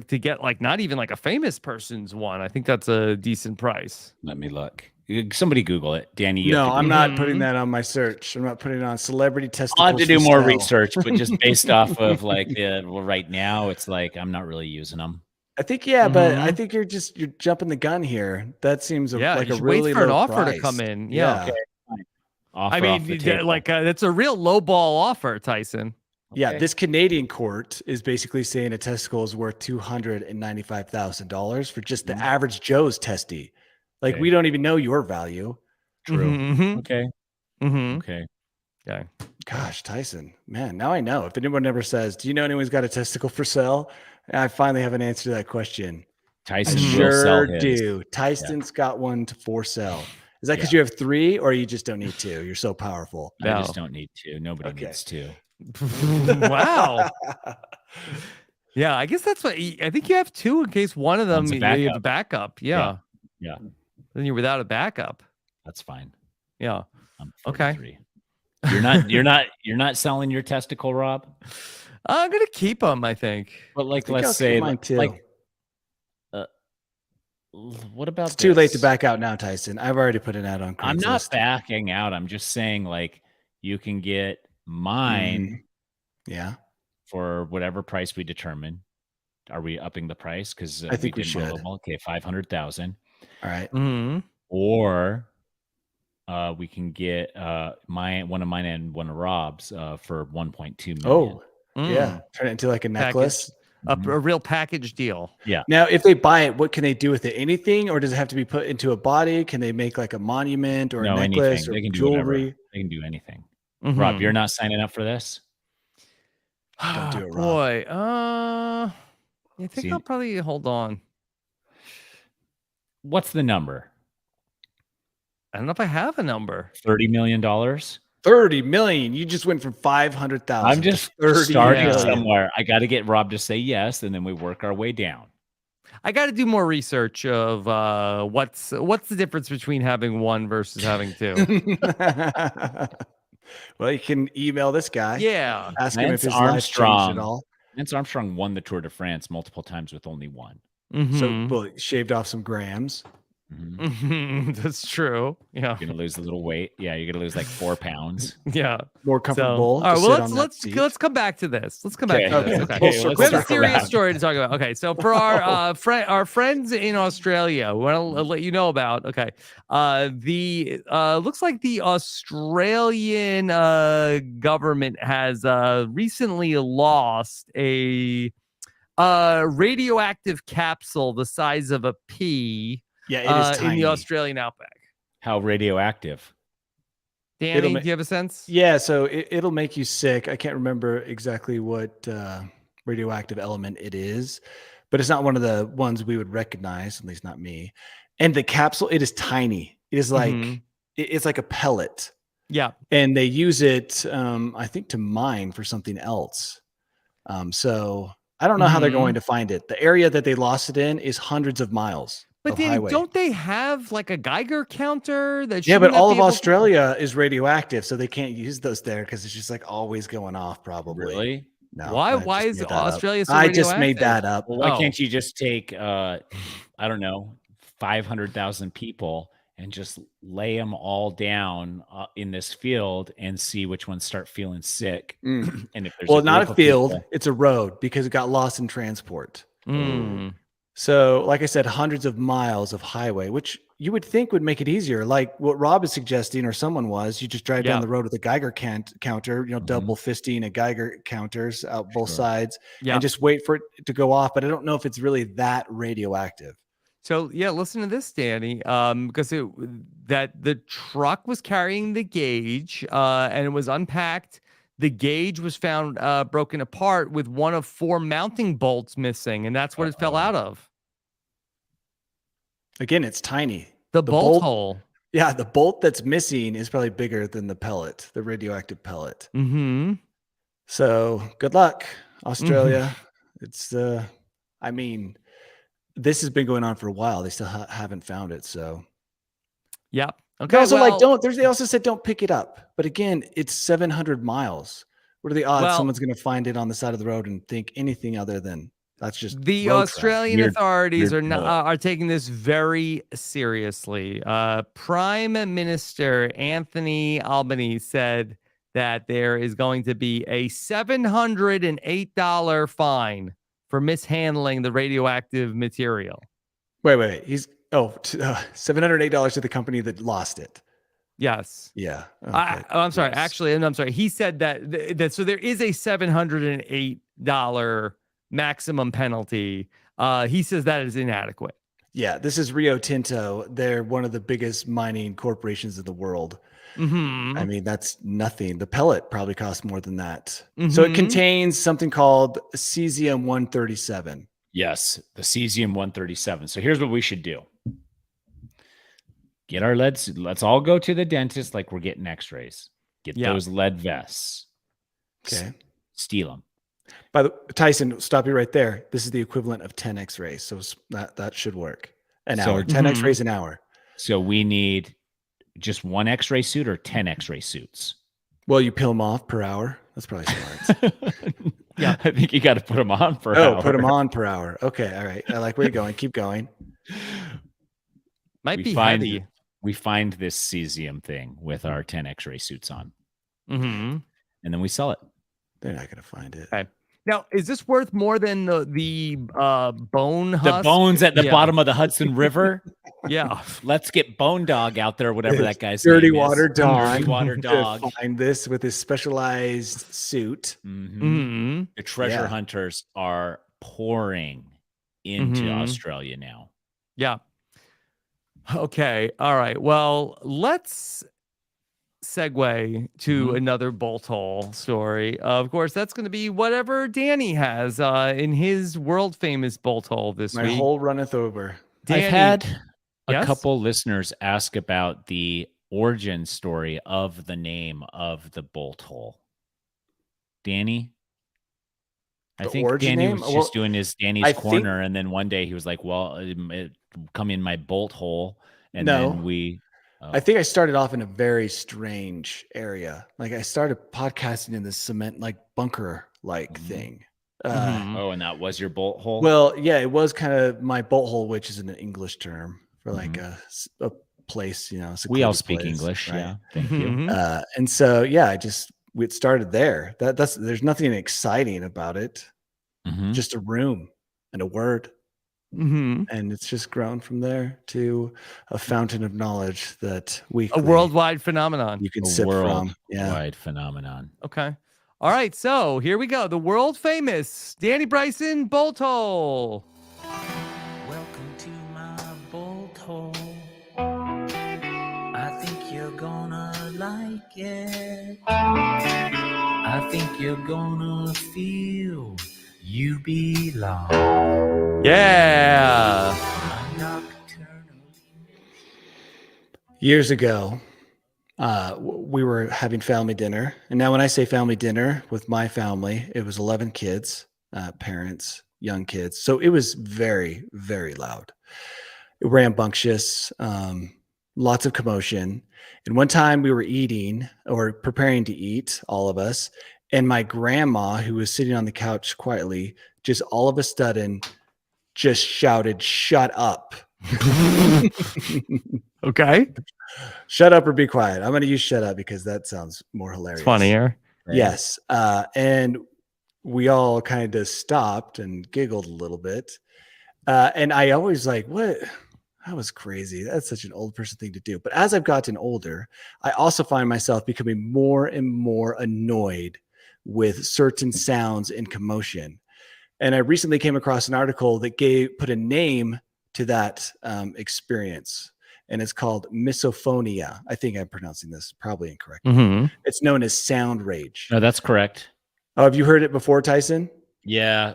to get like not even like a famous person's one. I think that's a decent price. Let me look. Somebody Google it, Danny. No, I'm not putting that on my search. I'm not putting it on celebrity testicles. I'll have to do more research, but just based off of like right now, it's like I'm not really using them. I think, but I think you're jumping the gun here. That seems like a really wait for an low offer price. to come in. Yeah. Okay. Offer I mean, that's a real low ball offer, Tyson. Okay. Yeah, this Canadian court is basically saying a testicle is worth $295,000 for just the average Joe's testy. Like we don't even know your value. True. Okay. Okay. Yeah. Gosh, Tyson, man, now I know. If anyone ever says, "Do you know anyone's got a testicle for sale?" I finally have an answer to that question. Tyson sure will sell his. do. Tyson's got one for sale. Is that because you have 3 or you just don't need 2? You're so powerful. I just don't need 2. Nobody needs 2. Wow. Yeah, I guess that's what I think you have 2 in case one of them you have a backup. Yeah. Then you're without a backup. That's fine. Yeah. I'm 43. Okay. You're not selling your testicle, Rob? I'm gonna keep them, I think. But let's say what about it's too late to back out now, Tyson. I've already put an ad on Craigslist. I'm not backing out. I'm just saying like you can get mine for whatever price we determine. Are we upping the price? Because I think we should. Okay, 500,000. All right. Or we can get one of mine and one of Rob's for 1.2 million. Yeah, turn it into like a necklace, a real package deal. Yeah. Now, if they buy it, what can they do with it? Anything, or does it have to be put into a body? Can they make like a monument or a necklace or jewelry? They can do anything. Rob, you're not signing up for this? Don't do it, Rob. Boy, I think I'll probably hold on. What's the number? I don't know if I have a number. $30 million. 30 million. You just went from 500,000. I'm just starting somewhere. I got to get Rob to say yes, and then we work our way down. I got to do more research of what's the difference between having 1 versus having 2. Well, you can email this guy. Yeah, ask him if his life changed at all. Lance Armstrong won the Tour de France multiple times with only 1. So, well, shaved off some grams. That's true. Yeah, you're gonna lose a little weight. Yeah, you're gonna lose like 4 pounds. Yeah, more comfortable. All right, well, let's come back to this. Let's come back to this. Okay. We have a serious story to talk about. Okay, so for our our friends in Australia, we want to let you know about. Okay, the looks like the Australian government has recently lost a radioactive capsule the size of a pea. Yeah, it is tiny. In the Australian outback. How radioactive? Danny, do you have a sense? Yeah, so it'll make you sick. I can't remember exactly what radioactive element it is, but it's not one of the ones we would recognize, at least not me. And the capsule, it is tiny. It is like it's like a pellet. Yeah. And they use it, I think, to mine for something else. So I don't know how they're going to find it. The area that they lost it in is hundreds of miles. But Danny, don't they have like a Geiger counter that? Yeah, but all of Australia is radioactive, so they can't use those there because it's just like always going off. Probably. Really? No. Why is Australia so I radioactive? just made that up. Well, why can't you just take, I don't know, 500,000 people and just lay them all down in this field and see which ones start feeling sick? And if there's not a field, it's a road because it got lost in transport. So, like I said, hundreds of miles of highway, which you would think would make it easier. Like what Rob is suggesting, or someone was, you just drive down the road with a Geiger counter, double fisting a Geiger counters out both sides and just wait for it to go off. But I don't know if it's really that radioactive. So yeah, listen to this, Danny, because that the truck was carrying the gauge and it was unpacked. The gauge was found broken apart with one of 4 mounting bolts missing, and that's what it fell out of. Again, it's tiny. The bolt hole. Yeah, the bolt that's missing is probably bigger than the pellet, the radioactive pellet. So good luck, Australia. It's I mean, this has been going on for a while. They still haven't found it. So yep. Okay. They also said don't pick it up. But again, it's 700 miles. What are the odds someone's going to find it on the side of the road and think anything other than that's just the Australian authorities are taking this very seriously. Prime Minister Anthony Albanese said that there is going to be a $708 fine for mishandling the radioactive material. Wait. He's $708 to the company that lost it. Yes. Yeah. Okay. I'm sorry. Yes. Actually, I'm sorry. He said that so there is a $708 maximum penalty. He says that is inadequate. Yeah, this is Rio Tinto. They're one of the biggest mining corporations in the world. I mean, that's nothing. The pellet probably costs more than that. So it contains something called cesium-137. Yes, the cesium-137. So here's what we should do. Get our leads. Let's all go to the dentist like we're getting x-rays. Get those lead vests. Okay. Steal them. By the Tyson, stop you right there. This is the equivalent of 10 x-rays. So that should work. An hour. 10 x-rays an hour. So we need just 1 x-ray suit or 10 x-ray suits? Well, you peel them off per hour. That's probably smart. Yeah, I think you got to put them on per hour. Oh, put them on per hour. Okay, all right. I like where you're going. Keep going. Might be heavy. We find this cesium thing with our 10 x-ray suits on. And then we sell it. They're not going to find it. Okay. Now, is this worth more than the bone husk? The bones at the bottom of the Hudson River? Yeah. Let's get Bone Dog out there, whatever that guy's Dirty name Water is. Dog. Dirty Water Dog. To find this with his specialized suit. The treasure hunters are pouring into Australia now. Yeah. Okay. All right. Well, let's segue to another bolt hole story. Of course, that's going to be whatever Danny has in his world famous bolt hole this week. My whole runneth over. Danny, I've had a couple listeners ask about the origin story of the name of the bolt hole. Danny? I think Danny was just doing his Danny's Corner, and then one day he was like, well, it come in my bolt hole. And then we... I think I started off in a very strange area. Like I started podcasting in this cement, like bunker like thing. And that was your bolt hole? Well, yeah, it was kind of my bolt hole, which is an English term for like a place, we all speak English. Right? Yeah. Thank you. And so, yeah, it started there. There's nothing exciting about it. Just a room and a word. And it's just grown from there to a fountain of knowledge that a worldwide phenomenon you can sip from. Worldwide phenomenon. Okay. All right. So here we go. The world famous Danny Bryson bolt hole. Welcome to my bolt hole. I think you're gonna like it. I think you're gonna feel you belong. Yeah. Nocturnally Years ago, we were having family dinner. And now when I say family dinner with my family, it was 11 kids, parents, young kids. So it was very, very loud, rambunctious, lots of commotion. And one time we were eating or preparing to eat, all of us, and my grandma, who was sitting on the couch quietly, just all of a sudden just shouted, "Shut up." Okay. Shut up or be quiet. I'm going to use shut up because that sounds more hilarious. It's funnier. Yes. And we all kind of stopped and giggled a little bit. And I always like, what? That was crazy. That's such an old person thing to do. But as I've gotten older, I also find myself becoming more and more annoyed with certain sounds and commotion. And I recently came across an article that put a name to that experience. And it's called misophonia. I think I'm pronouncing this probably incorrectly. Mm-hmm. It's known as sound rage. No, that's correct. Oh, have you heard it before, Tyson? Yeah.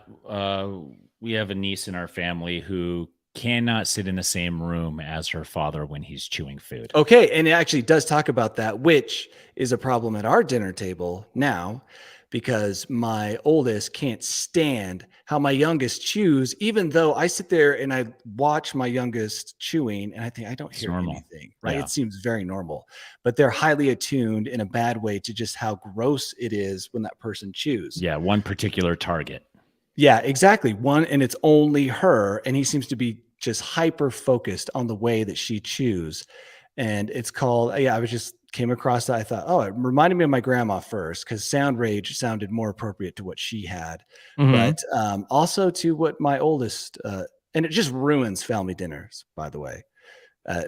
We have a niece in our family who cannot sit in the same room as her father when he's chewing food. Okay. And it actually does talk about that, which is a problem at our dinner table now, because my oldest can't stand how my youngest chews, even though I sit there and I watch my youngest chewing and I think I don't hear anything, right? Yeah. It seems very normal, but they're highly attuned in a bad way to just how gross it is when that person chews. Yeah. One particular target. Yeah, exactly. One, and it's only her. And he seems to be just hyper focused on the way that she chews. And it's called, I just came across that. I thought, oh, it reminded me of my grandma first, because sound rage sounded more appropriate to what she had, but also to what my oldest, and it just ruins family dinners, by the way,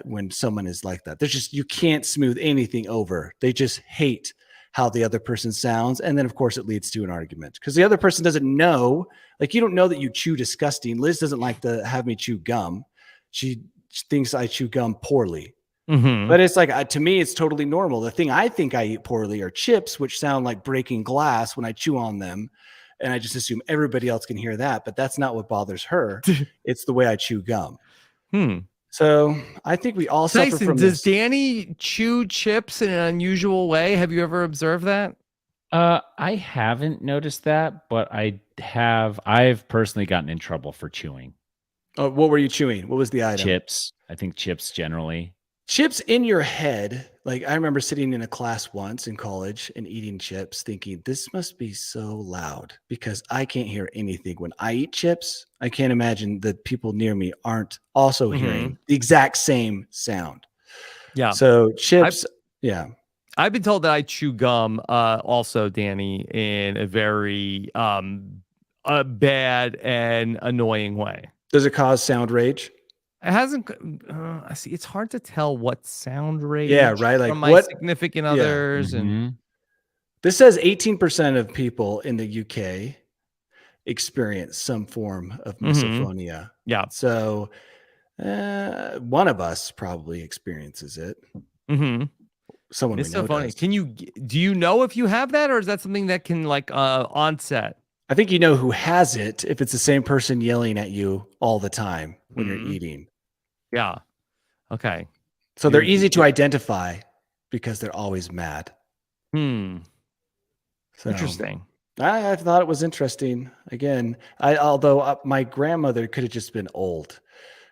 when someone is like that. There's just, you can't smooth anything over. They just hate how the other person sounds. And then of course it leads to an argument because the other person doesn't know, like, you don't know that you chew disgusting. Liz doesn't like to have me chew gum. She thinks I chew gum poorly. But it's like, to me, it's totally normal. The thing I think I eat poorly are chips, which sound like breaking glass when I chew on them. And I just assume everybody else can hear that, but that's not what bothers her. It's the way I chew gum. So I think we all Tyson, suffer from does this. Danny chew chips in an unusual way? Have you ever observed that? I haven't noticed that, but I've personally gotten in trouble for chewing. Oh, what were you chewing? What was the item? Chips. I think chips generally. Chips in your head. Like, I remember sitting in a class once in college and eating chips thinking, this must be so loud because I can't hear anything. When I eat chips, I can't imagine that people near me aren't also hearing the exact same sound. Yeah. So chips, I've been told that I chew gum also, Danny, in a very bad and annoying way. Does it cause sound rage? It hasn't. I see. It's hard to tell what sound rage. Yeah, right. Like from my significant others, and this says 18% of people in the UK experience some form of misophonia. Yeah. So one of us probably experiences it. Someone it's we so know funny. does. Do you know if you have that, or is that something that can onset? I think you know who has it if it's the same person yelling at you all the time when you're eating. Yeah. Okay. So they're easy to identify because they're always mad. So, interesting. I thought it was interesting. Again, although my grandmother could have just been old,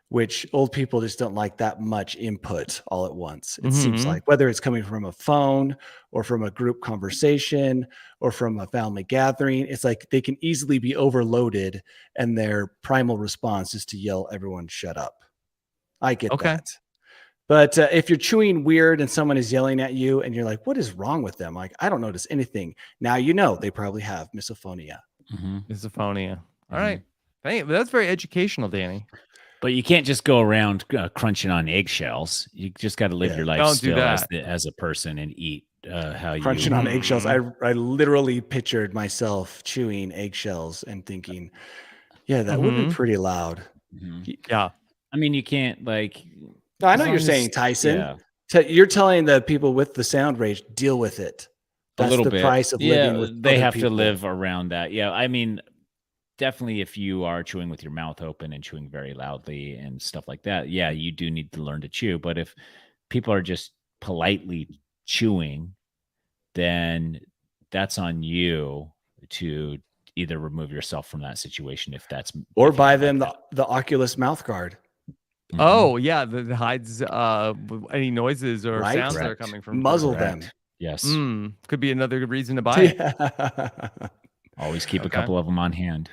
which old people just don't like that much input all at once. It seems like, whether it's coming from a phone or from a group conversation or from a family gathering, it's like they can easily be overloaded and their primal response is to yell everyone shut up. I get that. But if you're chewing weird and someone is yelling at you and you're like, what is wrong with them? Like, I don't notice anything. Now, you know, they probably have misophonia. Misophonia. All right. That's very educational, Danny. But you can't just go around crunching on eggshells. You just got to live your life still as a person and eat how you crunching on eggshells. I literally pictured myself chewing eggshells and thinking, yeah, that would be pretty loud. Yeah. I mean, you can't like. No, I know you're saying, Tyson. You're telling the people with the sound rage, deal with it. That's the price of living with they have people. to live around that. Yeah, I mean, definitely if you are chewing with your mouth open and chewing very loudly and stuff like that, yeah, you do need to learn to chew. But if people are just politely chewing, then that's on you to either remove yourself from that situation if that's or if you buy don't them like the Oculus mouth guard. that. Oh yeah, that hides any noises or Right? sounds that are Correct. coming from Muzzle Correct. them. Yes. Could be another good reason to buy it. Yeah. Always keep a Okay. couple of them on hand.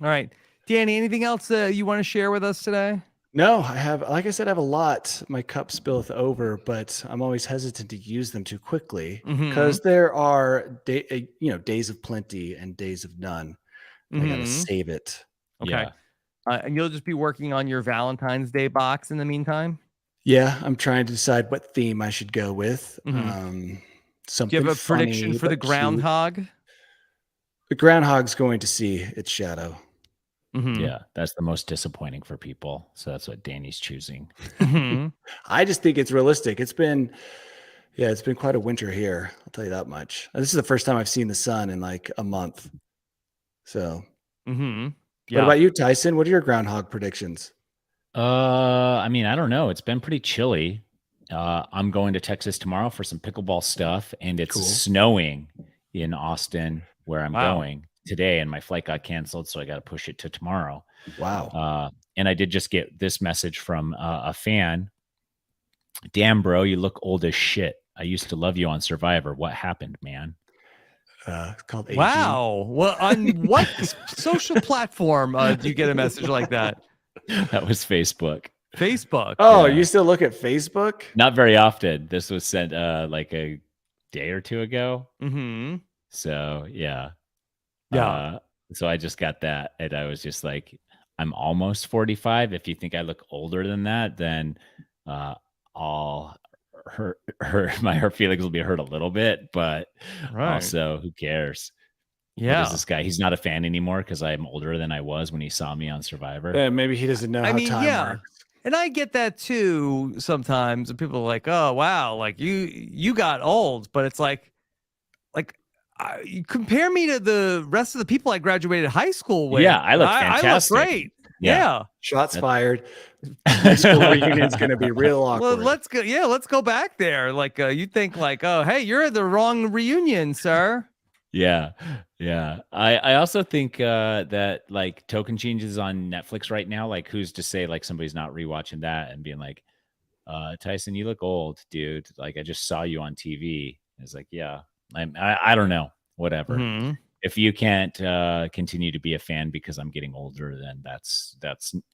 All right, Danny. Anything else you want to share with us today? No, I have, like I said, I have a lot. My cup spilleth over, but I'm always hesitant to use them too quickly because there are days of plenty and days of none. I gotta save it. Okay. Yeah. And you'll just be working on your Valentine's Day box in the meantime? Yeah, I'm trying to decide what theme I should go with. Do Something you have a prediction funny for the but cute. groundhog? The groundhog's going to see its shadow. Yeah, that's the most disappointing for people. So that's what Danny's choosing. I just think it's realistic. It's been quite a winter here. I'll tell you that much. This is the first time I've seen the sun in like a month. So, Yeah. What about you, Tyson? What are your groundhog predictions? I mean, I don't know. It's been pretty chilly. I'm going to Texas tomorrow for some pickleball stuff, and it's snowing in Austin where I'm going today, and my flight got canceled, so I got to push it to tomorrow. Wow. And I did just get this message from a fan. Damn, bro, you look old as shit. I used to love you on Survivor. What happened, man? It's called AG. Wow. Well, on what social platform do you get a message like that? That was Facebook. Facebook. Oh, you still look at Facebook? Not very often. This was sent like a day or two ago. So yeah. So I just got that, and I was just like, I'm almost 45. If you think I look older than that, then I'll her feelings will be hurt a little bit, but also who cares? Yeah. What is this guy? He's not a fan anymore because I'm older than I was when he saw me on Survivor. Yeah, maybe he doesn't know how time works. And I get that too sometimes. And people are like, oh wow, like you got old, but it's like you compare me to the rest of the people I graduated high school with. Yeah, I look fantastic. I look great. Yeah. Shots fired. High school reunion's going to be real awkward. Well, let's go. Yeah, let's go back there. Like you think like, oh, hey, you're at the wrong reunion, sir. Yeah. I also think that like token changes on Netflix right now. Like, who's to say like somebody's not rewatching that and being like, Tyson, you look old, dude. Like, I just saw you on TV. It's like, yeah, I don't know, whatever. If you can't continue to be a fan because I'm getting older, then that's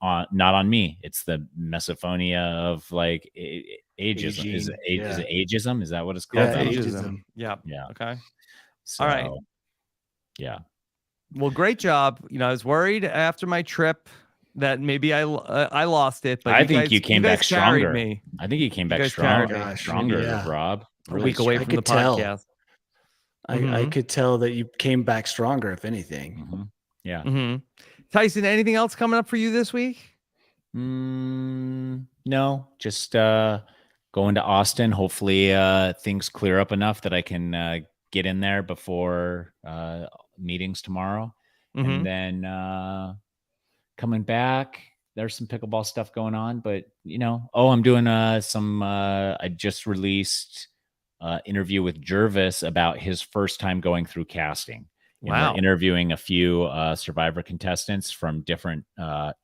not on me. It's the misophonia of like ageism. Is it ageism? Is that what it's called? Yeah, ageism. Yeah. Okay. So, all right. Yeah. Well, great job. You know, I was worried after my trip that maybe I lost it, but I think you came back stronger. Me. I think you came back stronger, Rob. Really, a week away from the podcast. I could tell that you came back stronger, if anything. Yeah. Tyson, anything else coming up for you this week? No, just going to Austin. Hopefully things clear up enough that I can get in there before meetings tomorrow. And then coming back, there's some pickleball stuff going on, but I'm doing some I just released interview with Jervis about his first time going through casting. Wow. We're interviewing a few Survivor contestants from different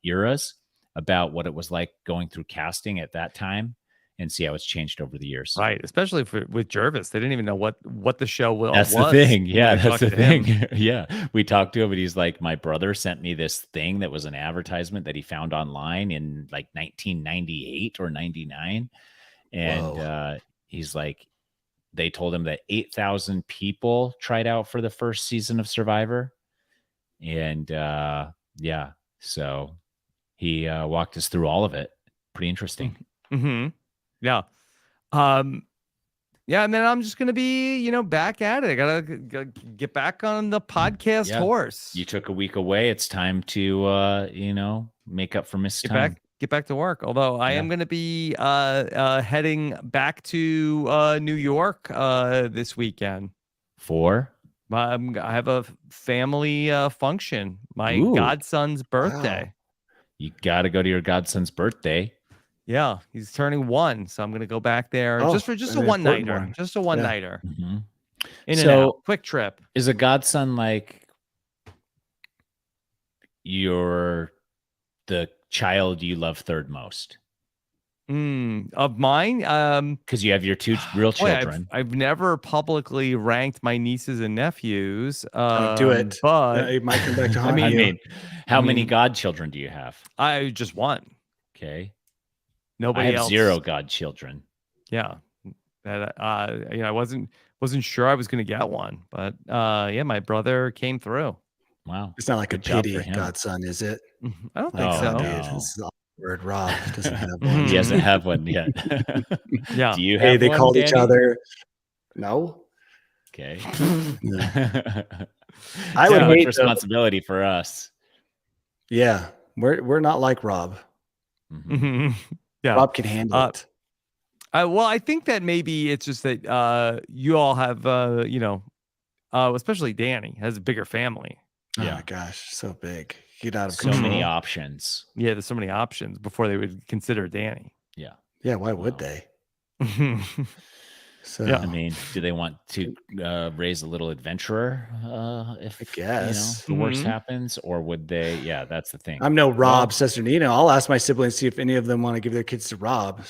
eras about what it was like going through casting at that time and see how it's changed over the years. Right. Especially with Jervis. They didn't even know what the show was. That's the thing. Yeah, that's the thing. Yeah. We talked to him and he's like, my brother sent me this thing that was an advertisement that he found online in like 1998 or 99. And he's like, they told him that 8,000 people tried out for the first season of Survivor. And so he walked us through all of it. Pretty interesting. Yeah. And then I'm just going to be, back at it. I gotta get back on the podcast horse. You took a week away. It's time to, make up for missed time. Get back to work. Although I am going to be heading back to New York this weekend. For? I have a family function. My godson's birthday. Wow. You got to go to your godson's birthday. Yeah, he's turning 1, so I'm gonna go back there Oh, just a an one important nighter, one. just a one nighter. Mhm. In and So- out, quick trip. Is a godson like the child you love third most? Of mine, Because you have your 2 real boy, children. I've never publicly ranked my nieces and nephews. Do it. But It might come back to haunt I you. mean, how many mean- godchildren do you have? I just one. Okay. Nobody I have else. 0 godchildren. Yeah. That I wasn't sure I was gonna get one, but yeah, my brother came through. Wow. It's not like Good a job pity for him. godson, is it? I don't think Oh, so. no. Dude, this is awkward. Rob doesn't have Mhm. one. He doesn't have one yet. Yeah. Do you have Hey, they one, called each Danny? other. No. Okay. No. I would would much hate, though. responsibility for us. Yeah, we're not like Rob. Mhm. Mhm. Yeah. Rob can handle it. Well, I think that maybe it's just that you all have especially Danny has a bigger family. Oh Yeah. my gosh, so big. Get out of So control. many options. Yeah, there's so many options before they would consider Danny. Yeah. Yeah, why would Wow. they? So Yeah. I mean, do they want to raise a little adventurer if I guess. the worst Mhm. happens, or would they? Yeah, that's the thing. I'm no Rob Cesternino. I'll ask my siblings see if any of them want to give their kids to Rob.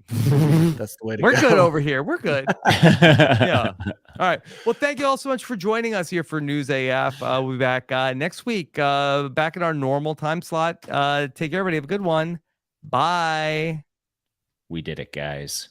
That's the way to We're go. good over here. We're good. Yeah. All right. Well, thank you all so much for joining us here for News AF. We'll be back next week, back in our normal time slot. Take care, everybody. Have a good one. Bye. We did it, guys.